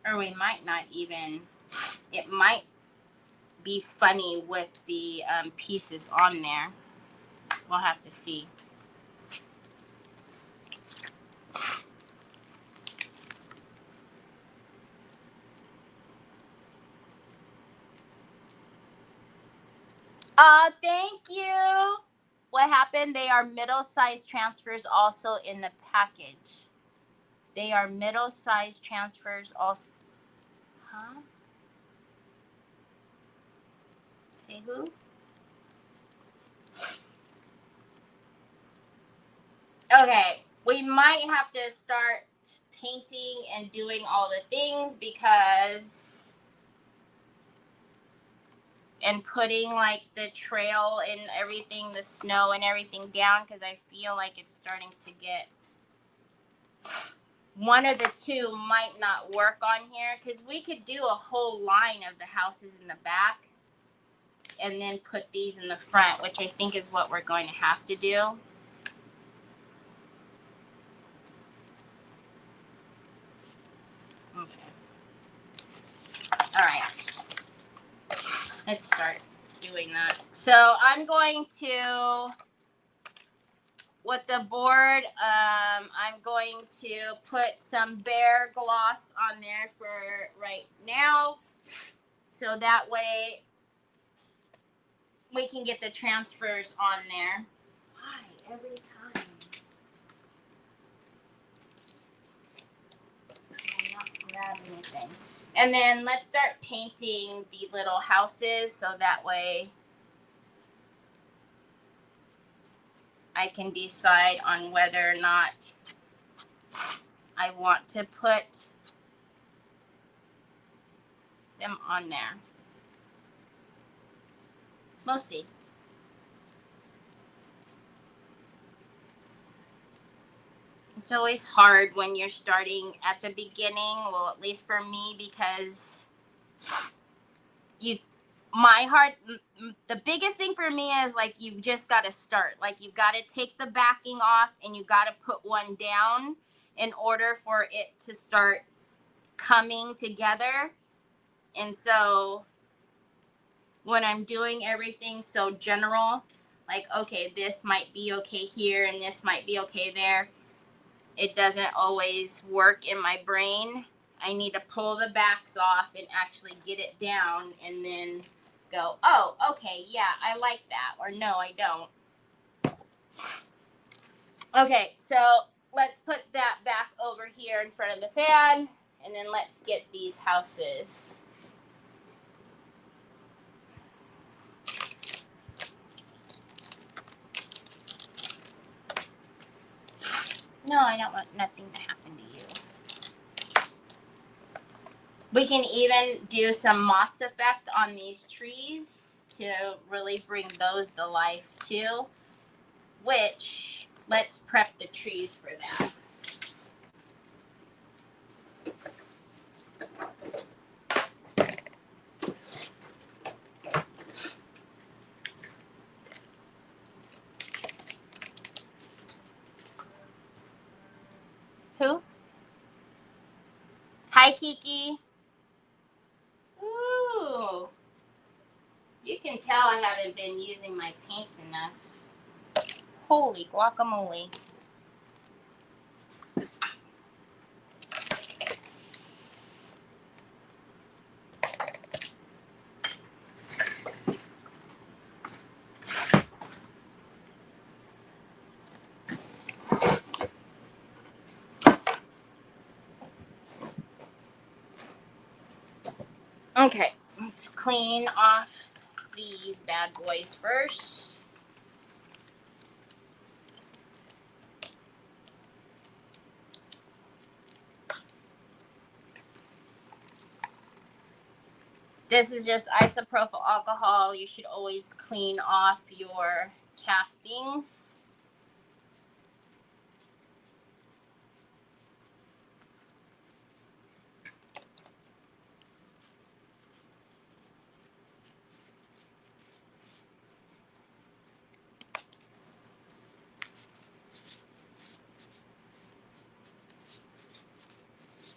Or we might not even, it might be funny with the pieces on there. We'll have to see. Thank you. What happened? They are middle-sized transfers also in the package. They are middle-sized transfers also. Huh? Say who? Okay, we might have to start painting and doing all the things because, and putting like the trail and everything, the snow and everything down, because I feel like it's starting to get, one of the two might not work on here, because we could do a whole line of the houses in the back and then put these in the front, which I think is what we're going to have to do. Okay. All right. Let's start doing that. So I'm going to, with the board, I'm going to put some Bear gloss on there for right now. So that way we can get the transfers on there. Why every time? I'm not grabbing anything. And then let's start painting the little houses so that way I can decide on whether or not I want to put them on there. We'll see. It's always hard when you're starting at the beginning, well, at least for me, because the biggest thing for me is like you just got to start. Like you got to take the backing off and you got to put one down in order for it to start coming together. And so when I'm doing everything so general, like, okay, this might be okay here and this might be okay there, it doesn't always work in my brain. I need to pull the backs off and actually get it down and then go, oh, okay, yeah, I like that. Or no, I don't. Okay, so let's put that back over here in front of the fan, and then let's get these houses. No, I don't want nothing to happen to you. We can even do some moss effect on these trees to really bring those to life too, which let's prep the trees for that. Who? Hi, Kiki. Ooh. You can tell I haven't been using my paints enough. Holy guacamole. Okay, let's clean off these bad boys first. This is just isopropyl alcohol. You should always clean off your castings.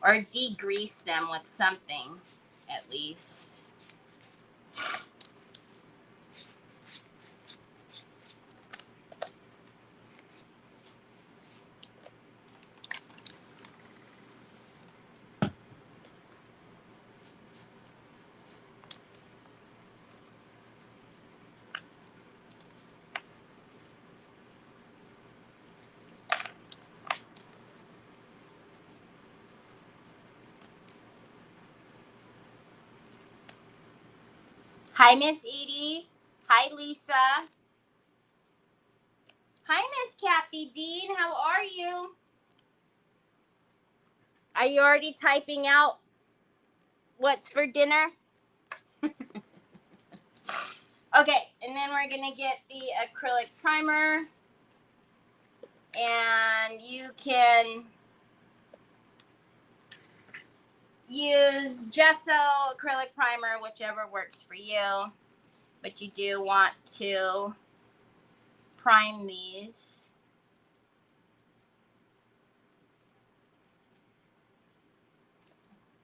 Or degrease them with something, at least. Hi, Miss Edie. Hi, Lisa. Hi, Miss Kathy Dean. How are you? Are you already typing out what's for dinner? Okay, and then we're going to get the acrylic primer. And you can use gesso, acrylic primer, whichever works for you. But you do want to prime these.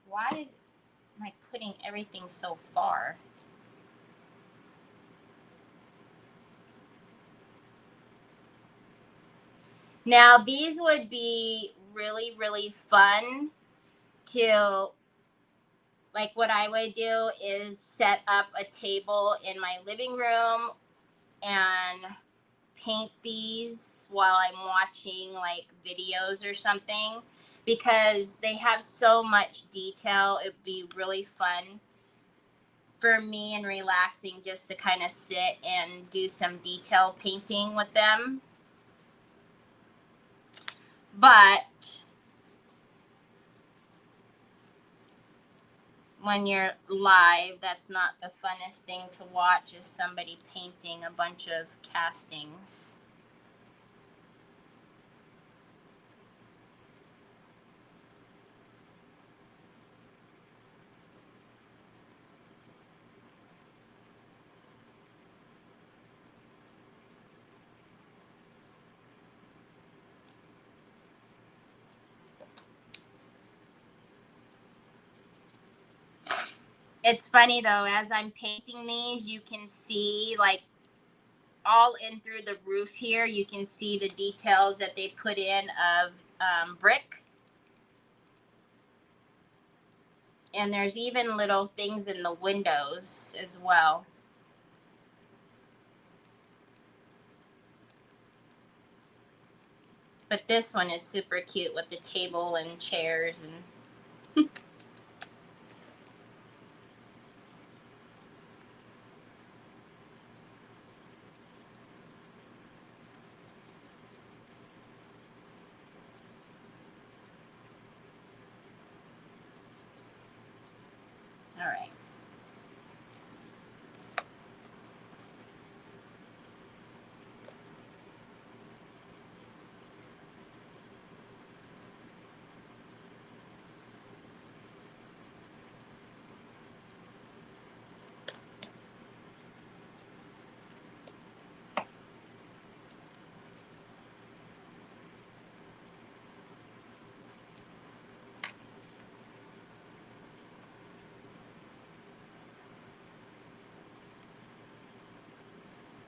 Why is am I putting everything so far? Now, these would be really, really fun to, like, what I would do is set up a table in my living room and paint these while I'm watching, like, videos or something, because they have so much detail. It'd be really fun for me and relaxing just to kind of sit and do some detail painting with them. But when you're live, that's not the funnest thing to watch, is somebody painting a bunch of castings. It's funny though, as I'm painting these, you can see, like, all in through the roof here, you can see the details that they put in of brick. And there's even little things in the windows as well. But this one is super cute with the table and chairs and all right.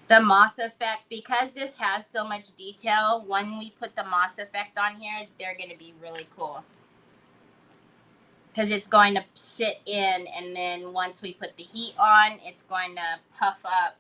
The moss effect, because this has so much detail, when we put the moss effect on here, they're going to be really cool. Because it's going to sit in, and then once we put the heat on, it's going to puff up.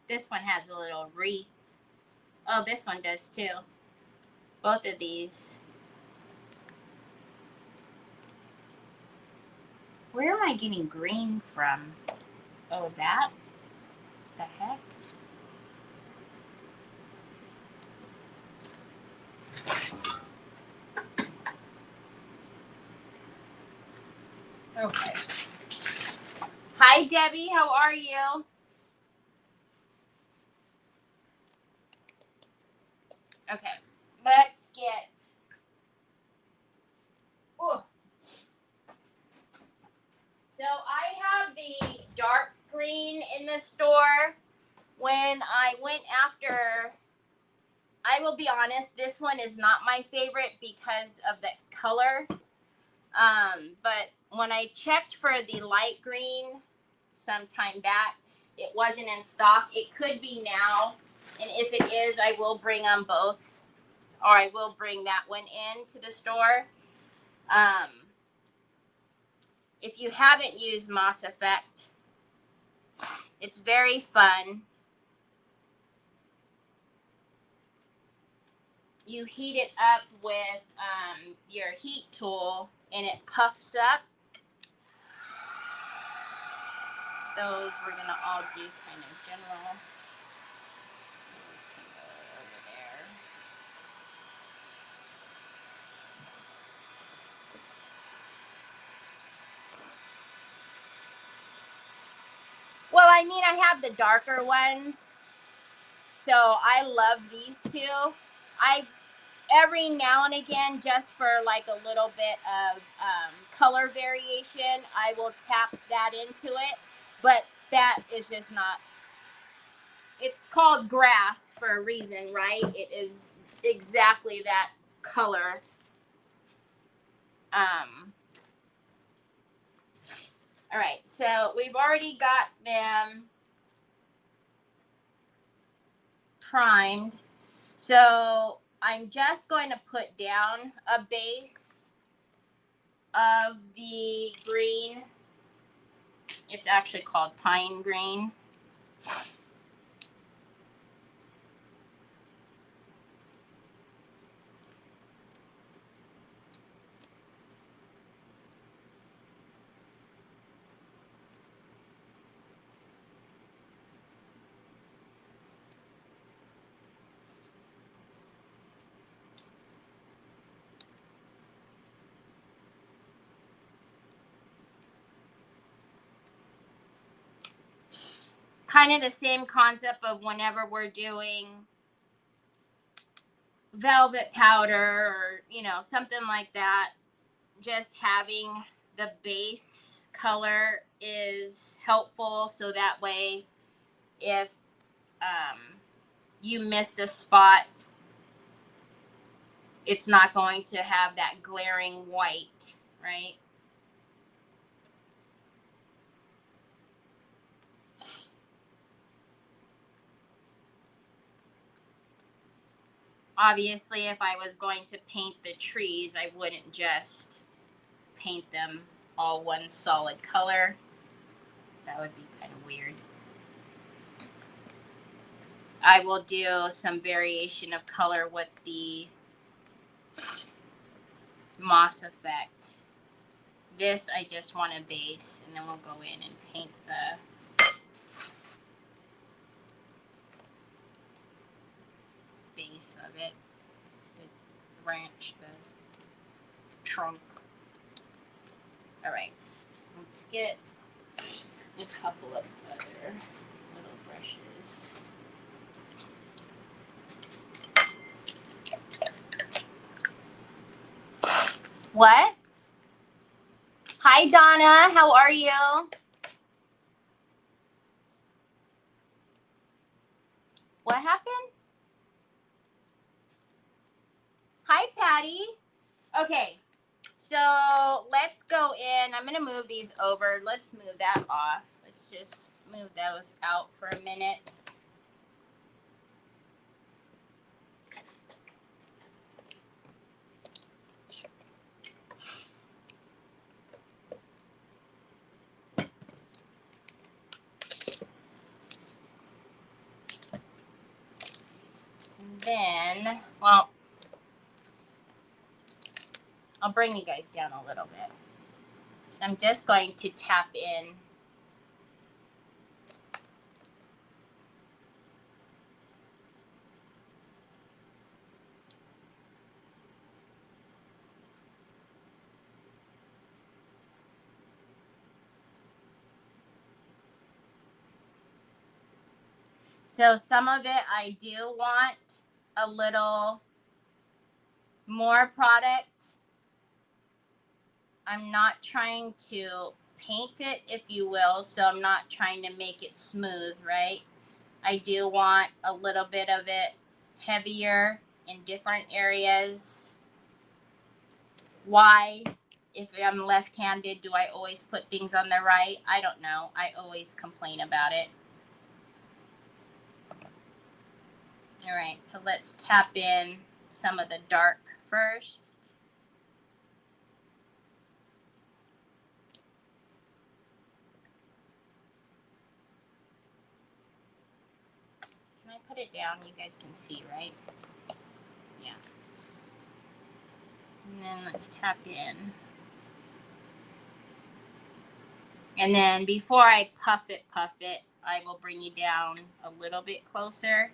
This one has a little wreath. Oh, this one does too. Both of these. Where am I getting green from? Oh, that? The heck? Okay. Hi, Debbie. How are you? Okay. Let's get... Ooh. So I have the dark green in the store. When I went after, I will be honest, this one is not my favorite because of the color. But when I checked for the light green some time back, it wasn't in stock. It could be now. And if it is, I will bring them both. Or I will bring that one in to the store. If you haven't used Moss Effect, it's very fun. You heat it up with your heat tool and it puffs up. Those we're going to all do kind of general. Those can go over there. Well, I mean, I have the darker ones. So I love these two. Every now and again, just for like a little bit of color variation, I will tap that into it. But that is just not, it's called grass for a reason, right? It is exactly that color. All right, so we've already got them primed. So I'm just going to put down a base of the green. It's actually called pine green. Kind of the same concept of whenever we're doing velvet powder or, you know, something like that, just having the base color is helpful. So that way, if you missed a spot, it's not going to have that glaring white, right? Obviously, if I was going to paint the trees, I wouldn't just paint them all one solid color. That would be kind of weird. I will do some variation of color with the moss effect. This I just want a base, and then we'll go in and paint the base of it, the branch, the trunk. All right, let's get a couple of other little brushes. What? Hi, Donna. How are you? What happened? Hi, Patty. Okay, so let's go in. I'm going to move these over. Let's move that off. Let's just move those out for a minute. And then, well, I'll bring you guys down a little bit. So I'm just going to tap in. So some of it I do want a little more product. I'm not trying to paint it, if you will, so I'm not trying to make it smooth, right? I do want a little bit of it heavier in different areas. Why? If I'm left-handed, do I always put things on the right? I don't know. I always complain about it. All right, so let's tap in some of the dark first. Can I put it down? You guys can see, right? Yeah. And then let's tap in. And then before I puff it, I will bring you down a little bit closer.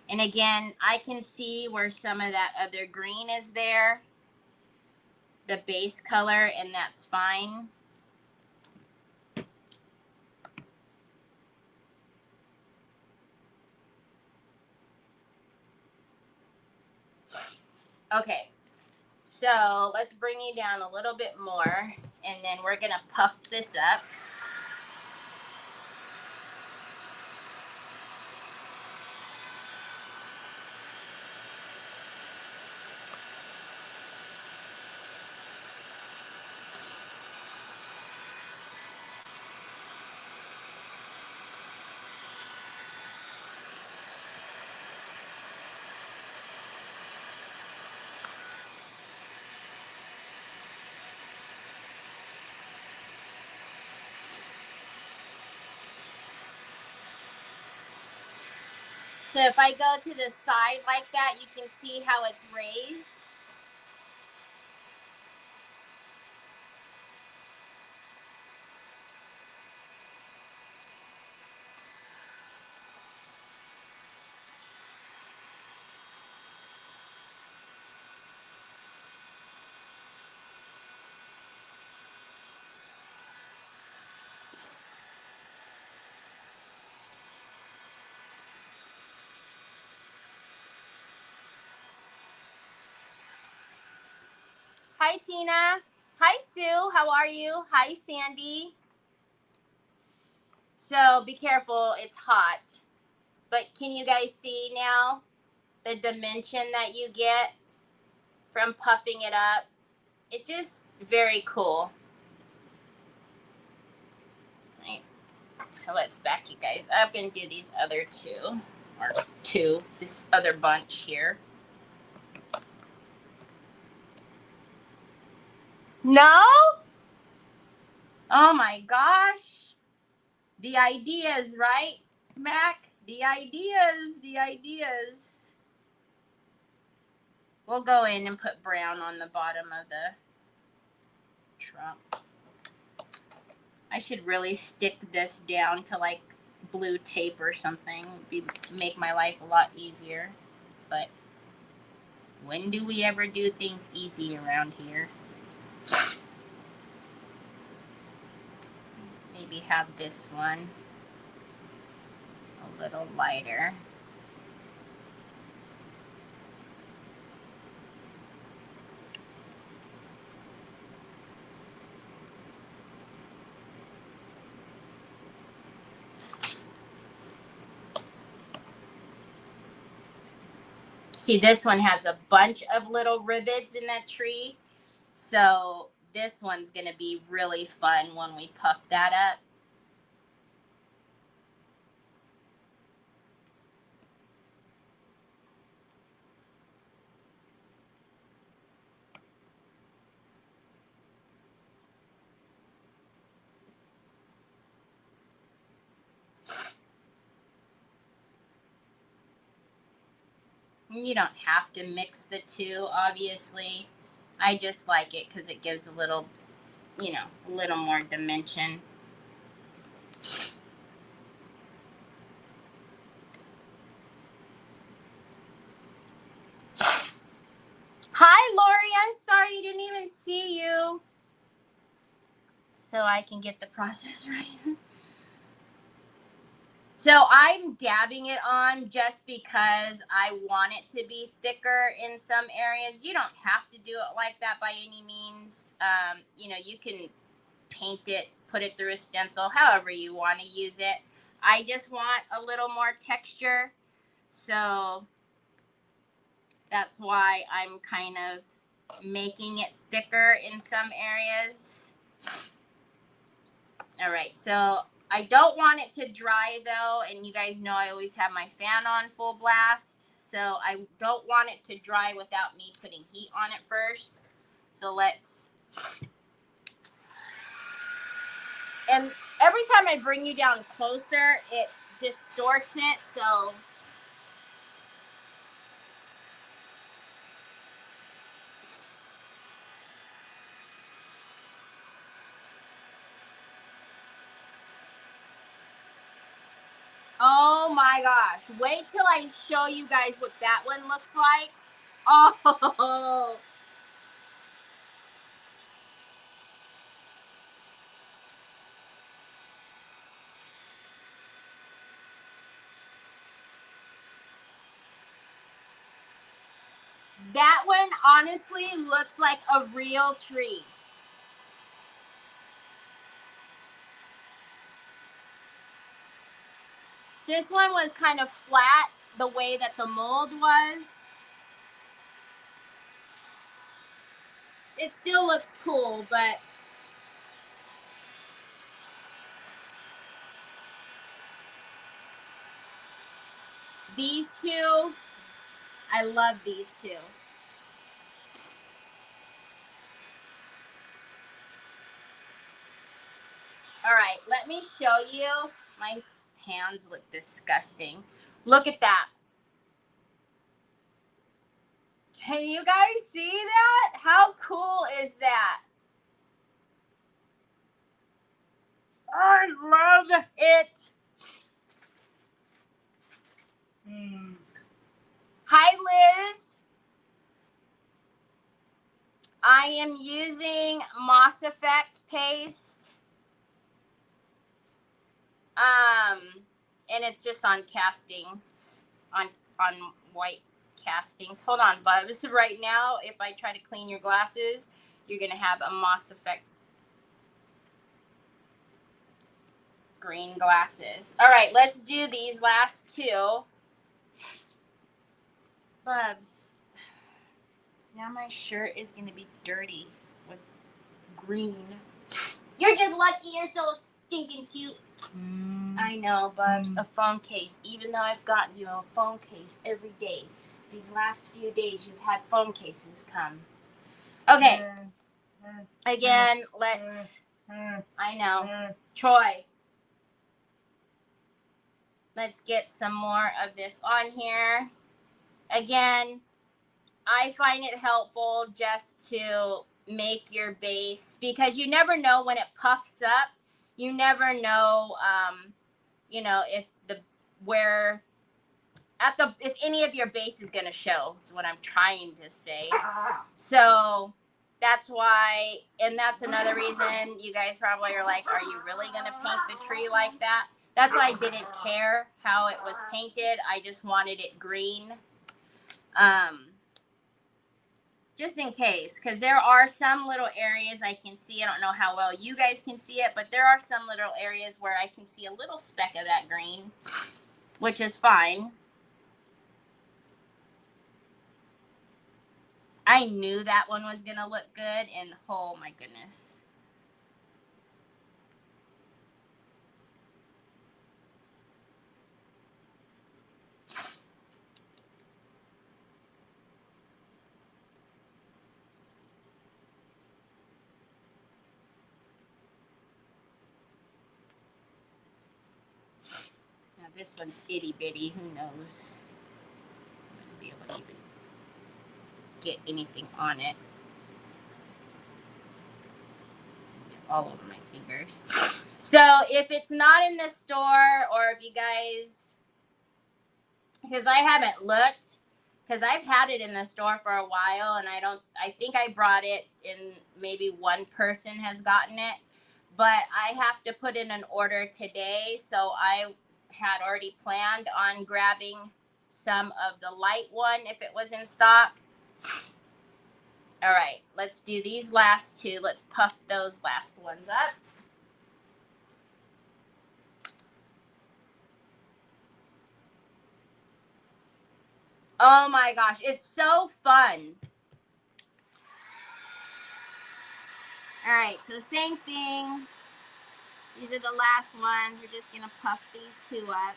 And again, I can see where some of that other green is there, the base color, and that's fine. Okay, so let's bring you down a little bit more, and then we're gonna puff this up. So if I go to the side like that, you can see how it's raised. Hi, Tina. Hi, Sue. How are you? Hi, Sandy. So be careful. It's hot. But can you guys see now the dimension that you get from puffing it up? It's just very cool. Right. So let's back you guys up and do these other two, or this other bunch here. No? Oh my gosh. The ideas, right, Mac? The ideas. We'll go in and put brown on the bottom of the trunk. I should really stick this down to like blue tape or something. Make my life a lot easier. But when do we ever do things easy around here? Maybe have this one a little lighter. See, this one has a bunch of little rivets in that tree. So this one's going to be really fun when we puff that up. You don't have to mix the two, obviously. I just like it because it gives a little, you know, a little more dimension. Hi, Lori. I'm sorry you didn't even see you. So I can get the process right. So I'm dabbing it on just because I want it to be thicker in some areas. You don't have to do it like that by any means. You know, you can paint it, put it through a stencil, however you want to use it. I just want a little more texture. So that's why I'm kind of making it thicker in some areas. All right, so I don't want it to dry though, and you guys know I always have my fan on full blast, so I don't want it to dry without me putting heat on it first. So let's, and every time I bring you down closer, it distorts it, so oh my gosh, wait till I show you guys what that one looks like. Oh, that one honestly looks like a real tree. This one was kind of flat the way that the mold was. It still looks cool, but these two, I love these two. All right, let me show you. My hands look disgusting. Look at that. Can you guys see that? How cool is that? I love it. Hi, Liz. I am using Moss Effect paste. And it's just on castings, on white castings. Hold on, Bubs. Right now, if I try to clean your glasses, you're gonna have a Moss Effect green glasses. All right, let's do these last two. Bubs, now my shirt is gonna be dirty with green. You're just lucky you're so stinking cute. I know, Bubs. A phone case. Even though I've gotten you a phone case every day, these last few days you've had phone cases come. Okay. Again, let's, I know, Troy. Let's get some more of this on here. Again, I find it helpful just to make your base, because you never know when it puffs up. You never know, you know, if if any of your base is going to show, is what I'm trying to say. So that's why, and that's another reason you guys probably are like, are you really going to paint the tree like that? That's why I didn't care how it was painted. I just wanted it green. Just in case, because there are some little areas I can see. I don't know how well you guys can see it, but there are some little areas where I can see a little speck of that green, which is fine. I knew that one was going to look good, and oh my goodness. Now this one's itty bitty. Who knows? I'm going to be able to even get anything on it. All over my fingers. So if it's not in the store, or if you guys, because I haven't looked, because I've had it in the store for a while, and I think I brought it in, maybe one person has gotten it, but I have to put in an order today. So I had already planned on grabbing some of the light one if it was in stock. All right, let's do these last two. Let's puff those last ones up. Oh my gosh, it's so fun. All right, so same thing. These are the last ones. We're just gonna puff these two up.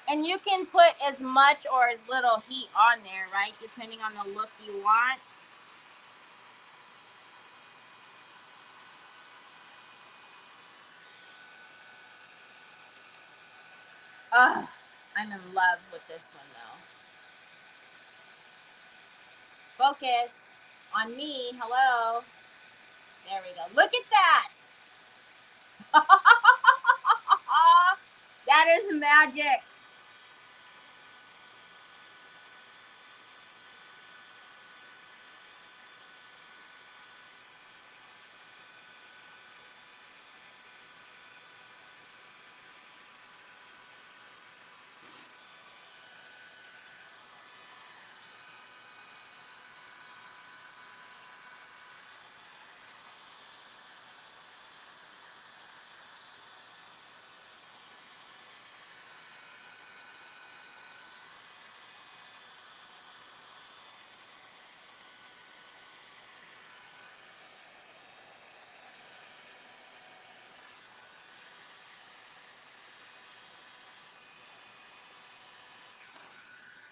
And you can put as much or as little heat on there, right? Depending on the look you want. Ugh, I'm in love with this one though. Focus on me. Hello. There we go. Look at that. That is magic.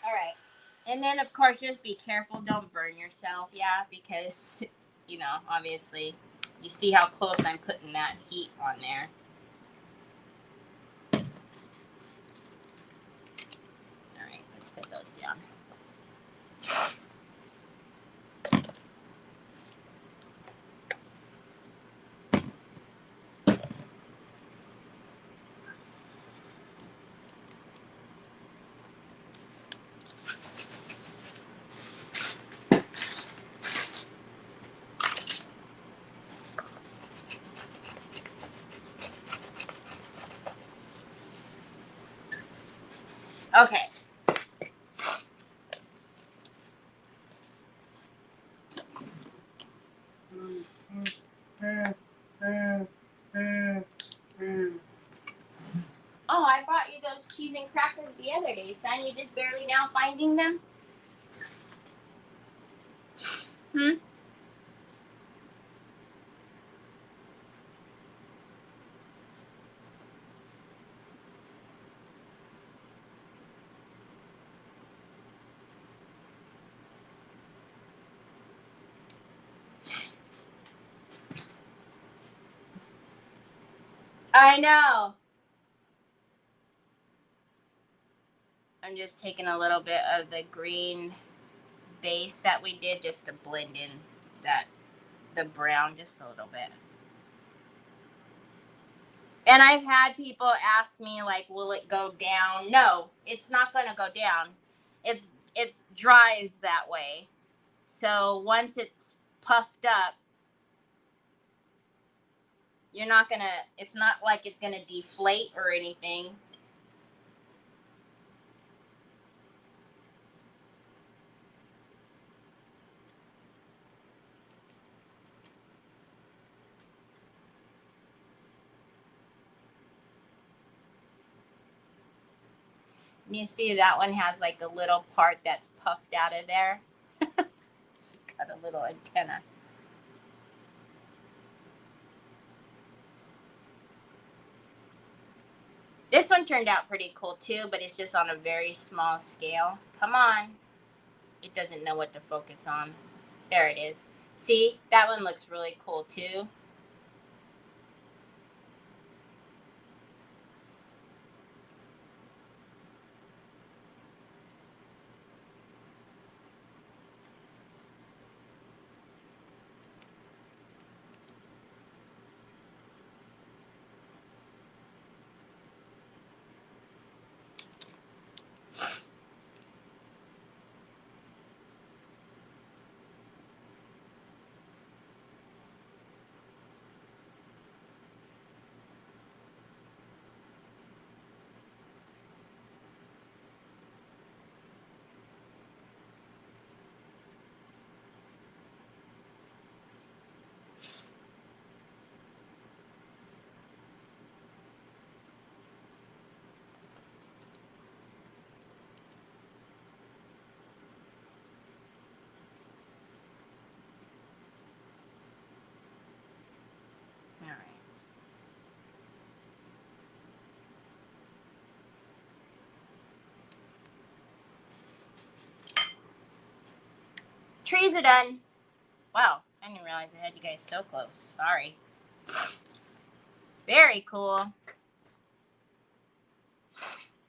All right. And then, of course, just be careful. Don't burn yourself. Yeah, because, you know, obviously, you see how close I'm putting that heat on there. All right, let's put those down. Okay. Oh, I brought you those cheese and crackers the other day, son. You just barely now finding them? Hmm? I know. I'm just taking a little bit of the green base that we did just to blend in that the brown just a little bit. And I've had people ask me like, will it go down? No, it's not going to go down. It dries that way. So once it's puffed up, it's not like it's going to deflate or anything. You see that one has like a little part that's puffed out of there. It's got a little antenna. This one turned out pretty cool too, but it's just on a very small scale. Come on. It doesn't know what to focus on. There it is. See, that one looks really cool too. All right. Trees are done. Wow, I didn't realize I had you guys so close. Sorry. Very cool.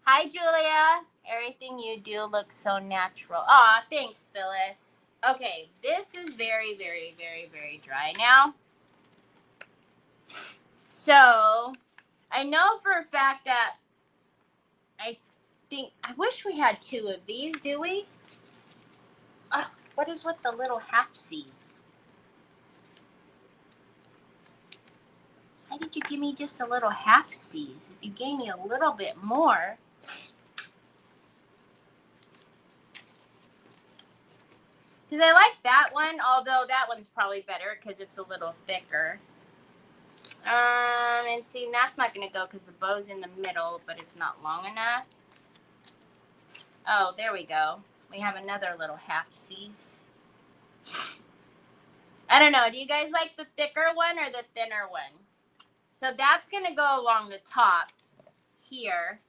Hi, Julia. Everything you do looks so natural. Aw, thanks, Phyllis. Okay, this is very, very, very, very dry now. So, I know for a fact that I wish we had 2 of these, do we? What is with the little half-C's? Why did you give me just a little half-C's? If you gave me a little bit more. Because I like that one, although that one's probably better because it's a little thicker. And see, that's not going to go because the bow's in the middle, but it's not long enough. Oh, there we go. We have another little half-C's. I don't know. Do you guys like the thicker one or the thinner one? So that's going to go along the top here.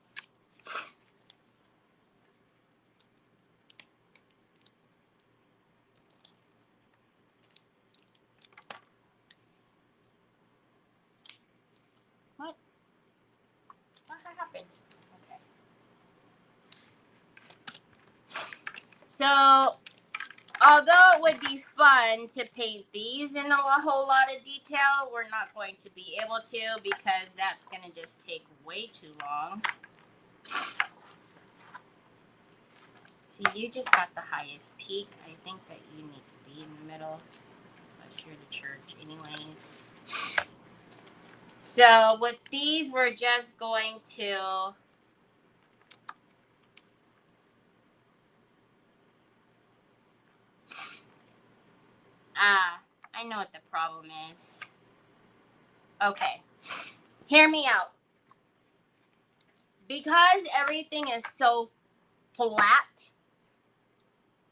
What happened? Okay. So, although it would be fun to paint these in a whole lot of detail, we're not going to be able to because that's going to just take way too long. See, you just got the highest peak. I think that you need to be in the middle. Unless you're the church anyways. So with these, we're just going to... I know what the problem is. Okay. Hear me out. Because everything is so flat,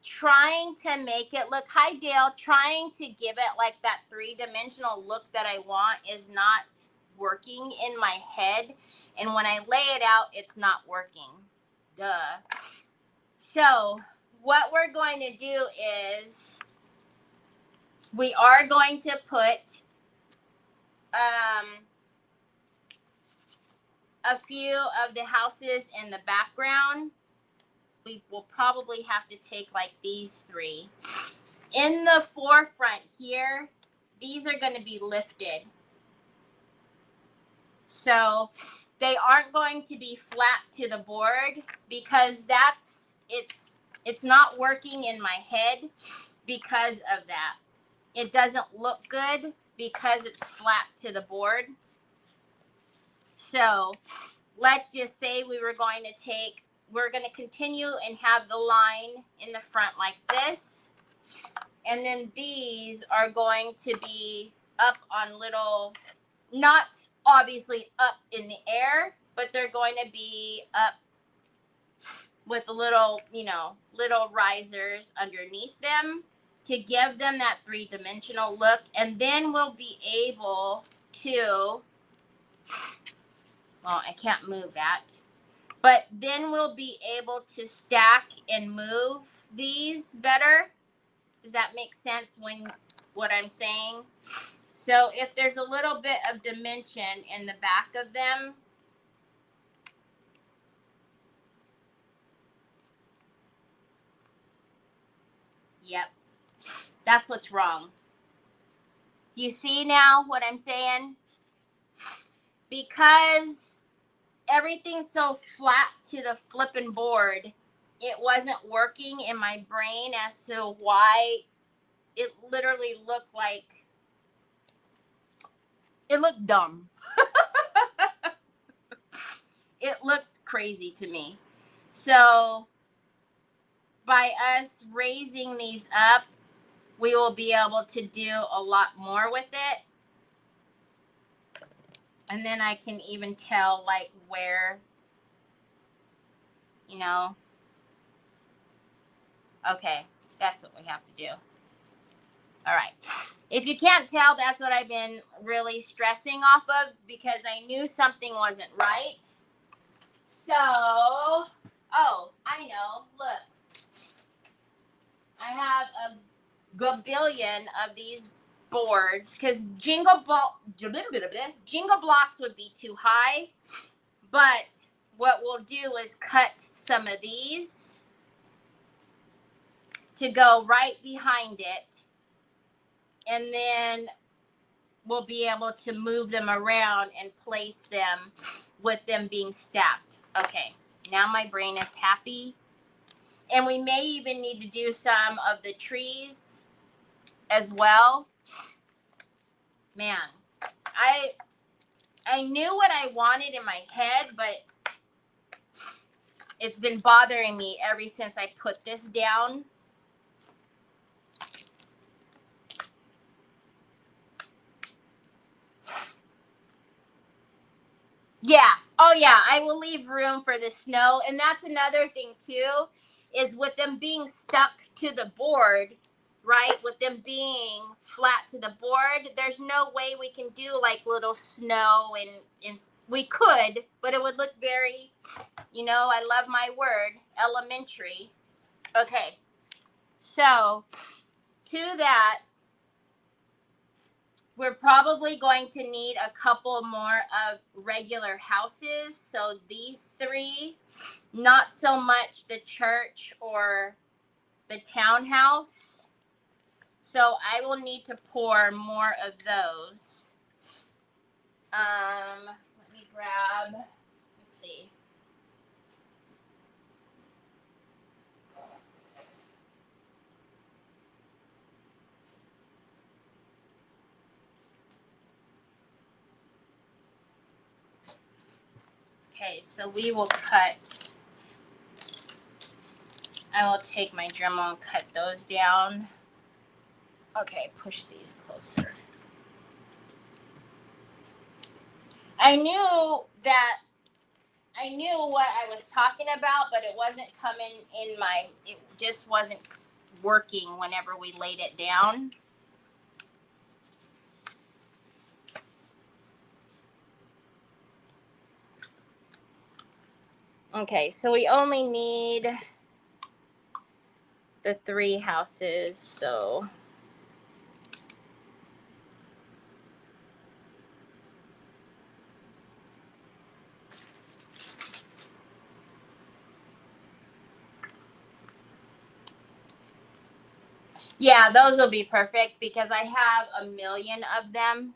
trying to make it look, hi Dale, trying to give it like that 3-dimensional look that I want is not working in my head. And when I lay it out, it's not working. Duh. So what we're going to do is we are going to put a few of the houses in the background. We will probably have to take like these 3. In the forefront here, these are going to be lifted. So they aren't going to be flat to the board because it's not working in my head because of that. It doesn't look good because it's flat to the board. So let's just say we're going to continue and have the line in the front like this. And then these are going to be up on little, not obviously up in the air, but they're going to be up with little, little risers underneath them to give them that 3-dimensional look. And then we'll be able to, well, I can't move that, but then we'll be able to stack and move these better. Does that make sense what I'm saying? So if there's a little bit of dimension in the back of them, yep, that's what's wrong. You see now what I'm saying? Because everything's so flat to the flipping board, it wasn't working in my brain as to why it literally looked like, it looked dumb. It looked crazy to me. So by us raising these up, we will be able to do a lot more with it. And then I can even tell like where, okay, that's what we have to do. All right. If you can't tell, that's what I've been really stressing off of because I knew something wasn't right. So, oh, I know. Look, I have a gabillion of these boards because Jingle Blocks would be too high. But what we'll do is cut some of these to go right behind it. And then we'll be able to move them around and place them with them being stacked. Okay, now my brain is happy. And we may even need to do some of the trees as well. Man, I knew what I wanted in my head, but it's been bothering me ever since I put this down. Yeah. Oh, yeah. I will leave room for the snow. And that's another thing, too, is with them being stuck to the board, right? With them being flat to the board, there's no way we can do like little snow and we could, but it would look very, I love my word, elementary. Okay. So to that, we're probably going to need a couple more of regular houses. So these 3, not so much the church or the townhouse. So I will need to pour more of those. Let me grab, let's see. Okay, so we will cut, I will take my Dremel and cut those down. Okay, push these closer. I knew what I was talking about, but it wasn't coming in it just wasn't working whenever we laid it down. Okay, so we only need the 3 houses, so Yeah, those will be perfect because I have a million of them.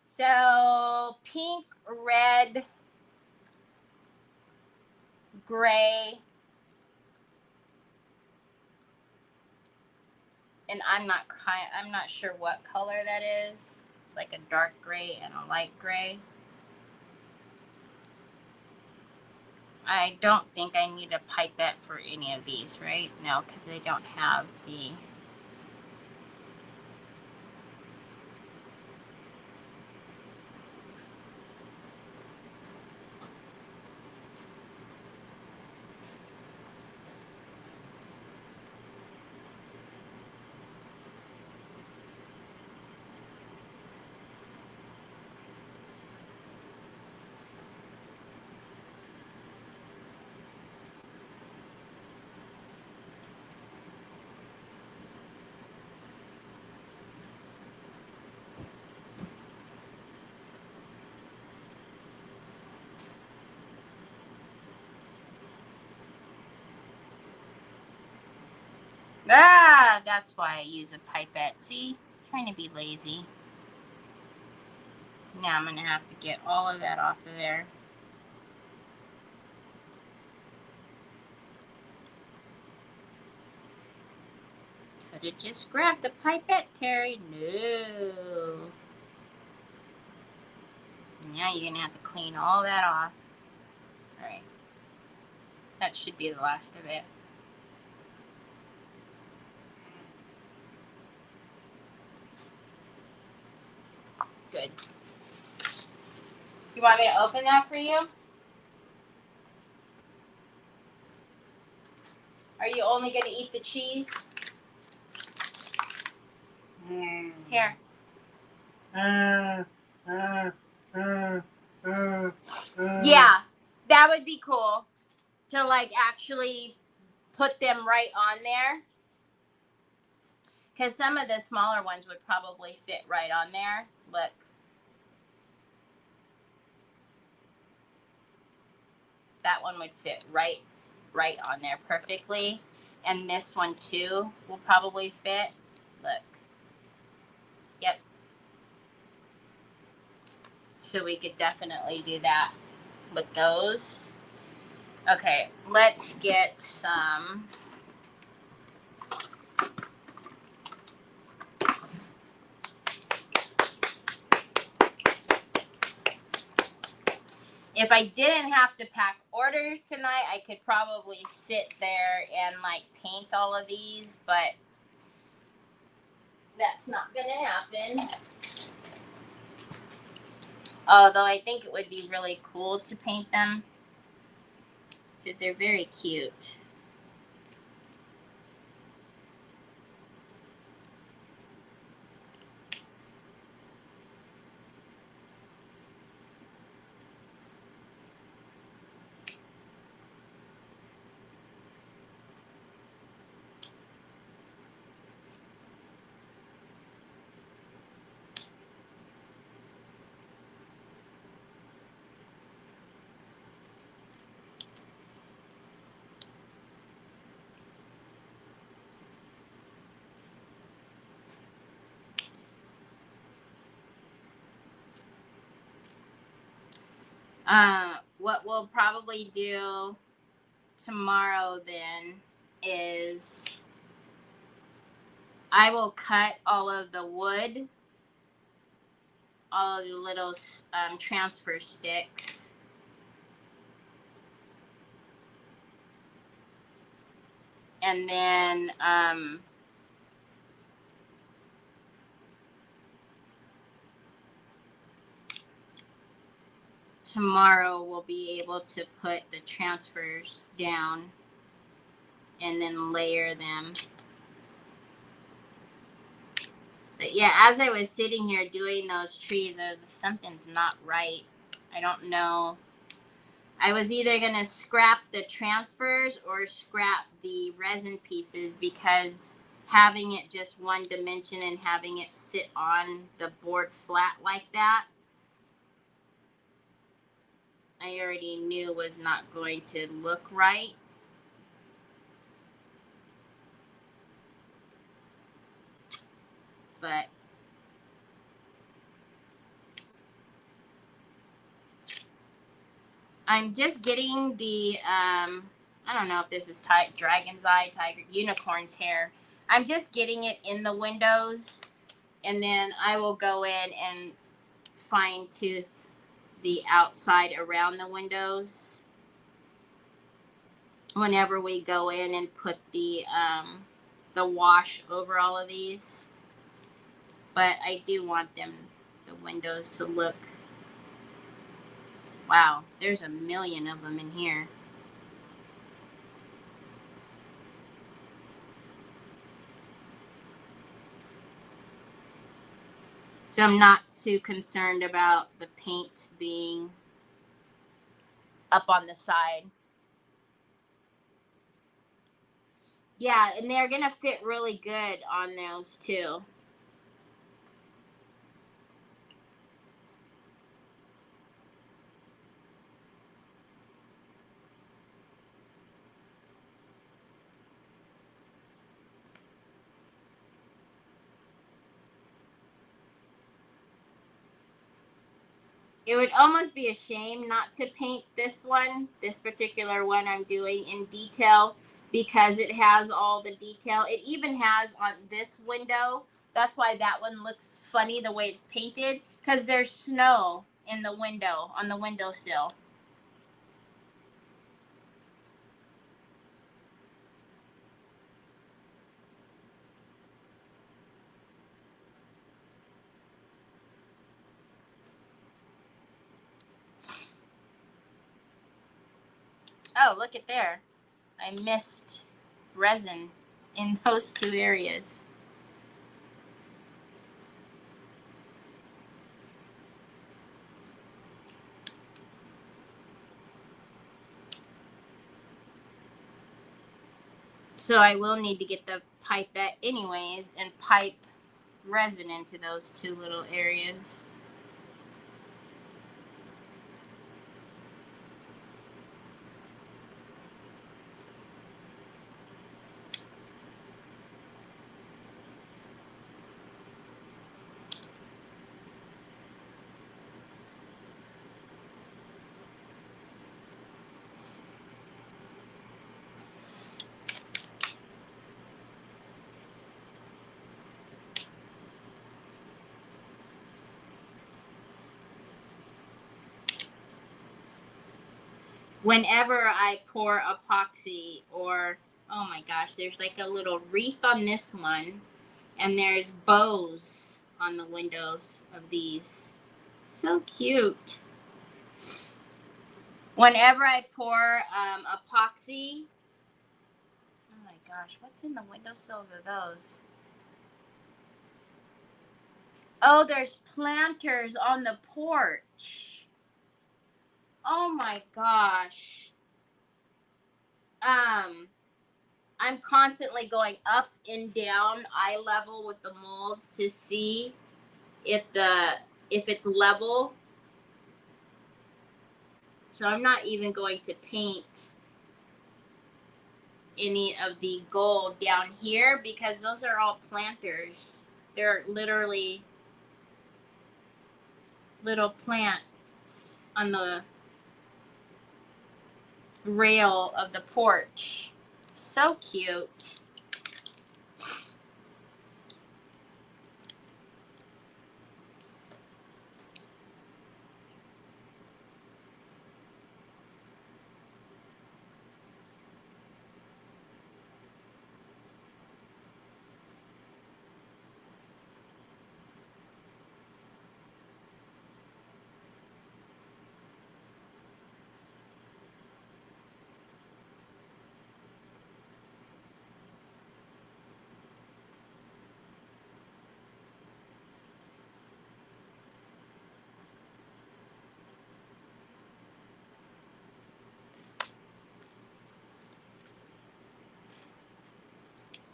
So pink, red, gray, and I'm not sure what color that is. It's like a dark gray and a light gray. I don't think I need a pipette for any of these, right? No, because they don't have the... Ah, that's why I use a pipette. See? Trying to be lazy. Now I'm going to have to get all of that off of there. Could have just grabbed the pipette, Terry. No. Now you're going to have to clean all that off. Alright. That should be the last of it. Good. You want me to open that for you? Are you only going to eat the cheese? Here. Yeah, that would be cool to like actually put them right on there. Because some of the smaller ones would probably fit right on there. Look. That one would fit right on there perfectly. And this one too will probably fit. Look. Yep. So we could definitely do that with those. Okay, let's get some. If I didn't have to pack orders tonight, I could probably sit there and like paint all of these, but that's not gonna happen. Although I think it would be really cool to paint them because they're very cute. What we'll probably do tomorrow then is I will cut all of the wood, all of the little transfer sticks. And then tomorrow we'll be able to put the transfers down and then layer them. But yeah, as I was sitting here doing those trees, I was something's not right. I don't know. I was either going to scrap the transfers or scrap the resin pieces, because having it just one dimension and having it sit on the board flat like that, I already knew was not going to look right. But I'm just getting the, I don't know if this is dragon's eye, tiger, unicorn's hair. I'm just getting it in the windows, and then I will go in and fine tooth the outside around the windows whenever we go in and put the wash over all of these. But I do want the windows to look, wow, there's a million of them in here. So I'm not too concerned about the paint being up on the side. Yeah, and they're going to fit really good on those too. It would almost be a shame not to paint this particular one I'm doing in detail, because it has all the detail. It even has on this window. That's why that one looks funny the way it's painted, because there's snow in the window, on the windowsill. Oh, look at there. I missed resin in those two areas. So I will need to get the pipette anyways and pipe resin into those two little areas. Whenever I pour epoxy, or, oh my gosh, there's like a little wreath on this one, and there's bows on the windows of these. So cute. Whenever I pour epoxy, oh my gosh, what's in the windowsills of those? Oh, there's planters on the porch. Oh my gosh. I'm constantly going up and down eye level with the molds to see if it's level. So I'm not even going to paint any of the gold down here, because those are all planters. They're literally little plants on the rail of the porch. So cute.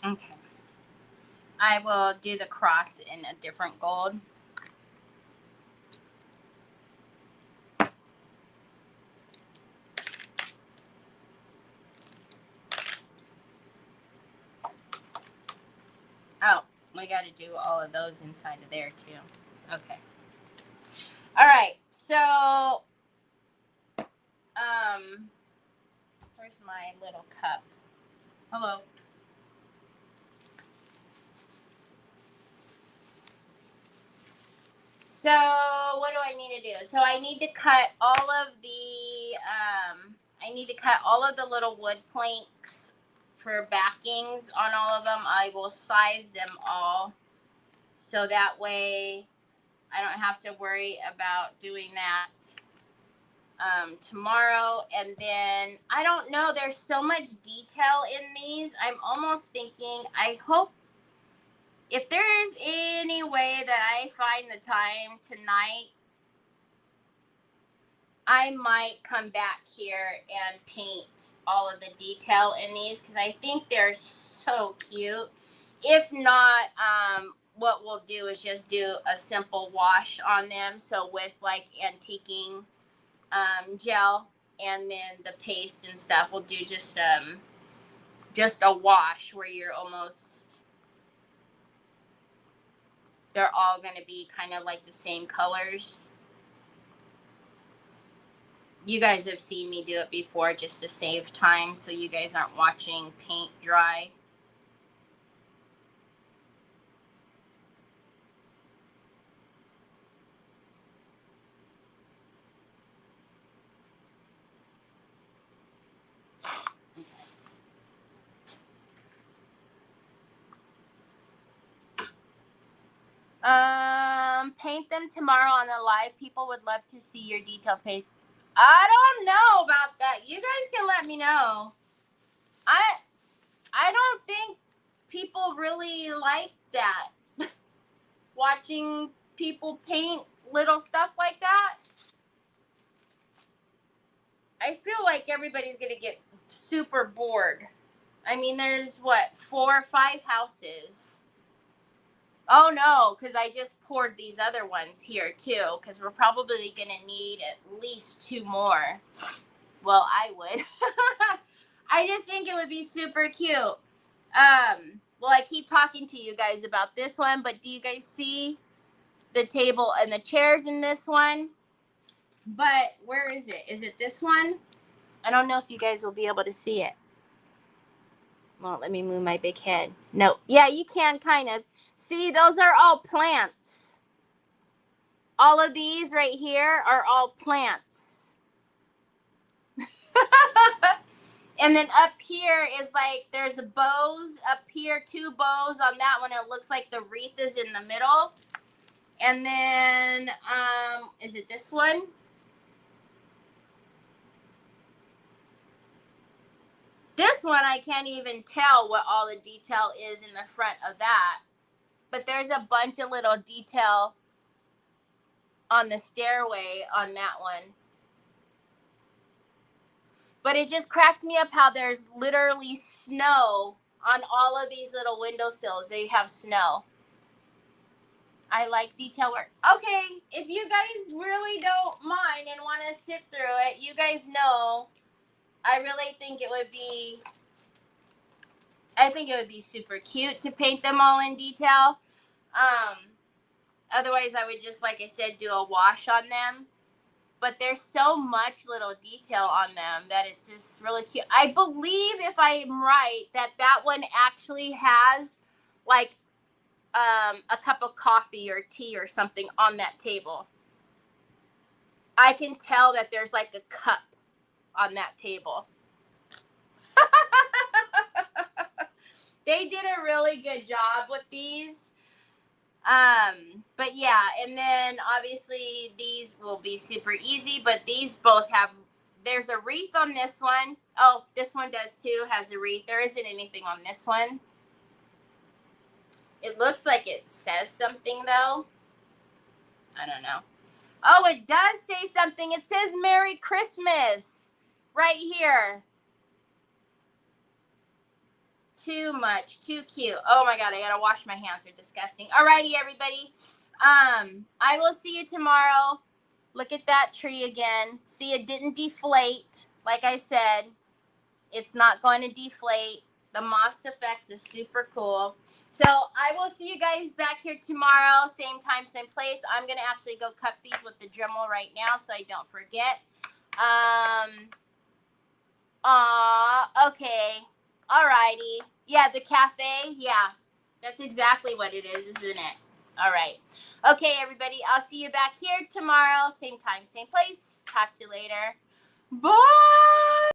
Okay. I will do the cross in a different gold. Oh, we got to do all of those inside of there too. Okay. All right. So, where's my little cup? Hello. So, what do I need to do? So, I need to cut all of the, little wood planks for backings on all of them. I will size them all so that way I don't have to worry about doing that tomorrow. And then I don't know, there's so much detail in these. I'm almost thinking, I hope if there's any way that I find the time tonight, I might come back here and paint all of the detail in these because I think they're so cute. If not, what we'll do is just do a simple wash on them. So with like antiquing gel and then the paste and stuff, we'll do just a wash where you're almost, they're all going to be kind of like the same colors. You guys have seen me do it before just to save time so you guys aren't watching paint dry. Paint them tomorrow on the live. People would love to see your detailed paint. I don't know about that. You guys can let me know. I don't think people really like that. Watching people paint little stuff like that. I feel like everybody's going to get super bored. I mean, there's 4 or 5 houses. Oh no, because I just poured these other ones here too, because we're probably going to need at least 2 more. Well, I would. I just think it would be super cute. Well, I keep talking to you guys about this one, but do you guys see the table and the chairs in this one? But where is it? Is it this one? I don't know if you guys will be able to see it. Well, let me move my big head. No. Yeah, you can kind of. See, those are all plants. All of these right here are all plants. And then up here is like, there's bows up here, 2 bows on that one. It looks like the wreath is in the middle. And then, is it this one? This one, I can't even tell what all the detail is in the front of that. But there's a bunch of little detail on the stairway on that one. But it just cracks me up how there's literally snow on all of these little windowsills. They have snow. I like detail work. Okay, if you guys really don't mind and want to sit through it, you guys know I really think it would be, super cute to paint them all in detail. Otherwise, I would just, like I said, do a wash on them. But there's so much little detail on them that it's just really cute. I believe, if I'm right, that one actually has like a cup of coffee or tea or something on that table. I can tell that there's like a cup on that table. They did a really good job with these. But yeah, and then obviously these will be super easy, but these both have, there's a wreath on this one. Oh, this one does too, has a wreath. There isn't anything on this one. It looks like it says something though. I don't know. Oh, it does say something. It says Merry Christmas right here. too much. Too cute. Oh my God, I gotta wash my hands. They're disgusting. Alrighty, everybody. I will see you tomorrow. Look at that tree again. See, it didn't deflate. Like I said, it's not going to deflate. The Moss Effects is super cool. So I will see you guys back here tomorrow. Same time, same place. I'm going to actually go cut these with the Dremel right now so I don't forget. Okay. Alrighty. Yeah, the cafe. Yeah, that's exactly what it is, isn't it? All right. Okay, everybody. I'll see you back here tomorrow. Same time, same place. Talk to you later. Bye.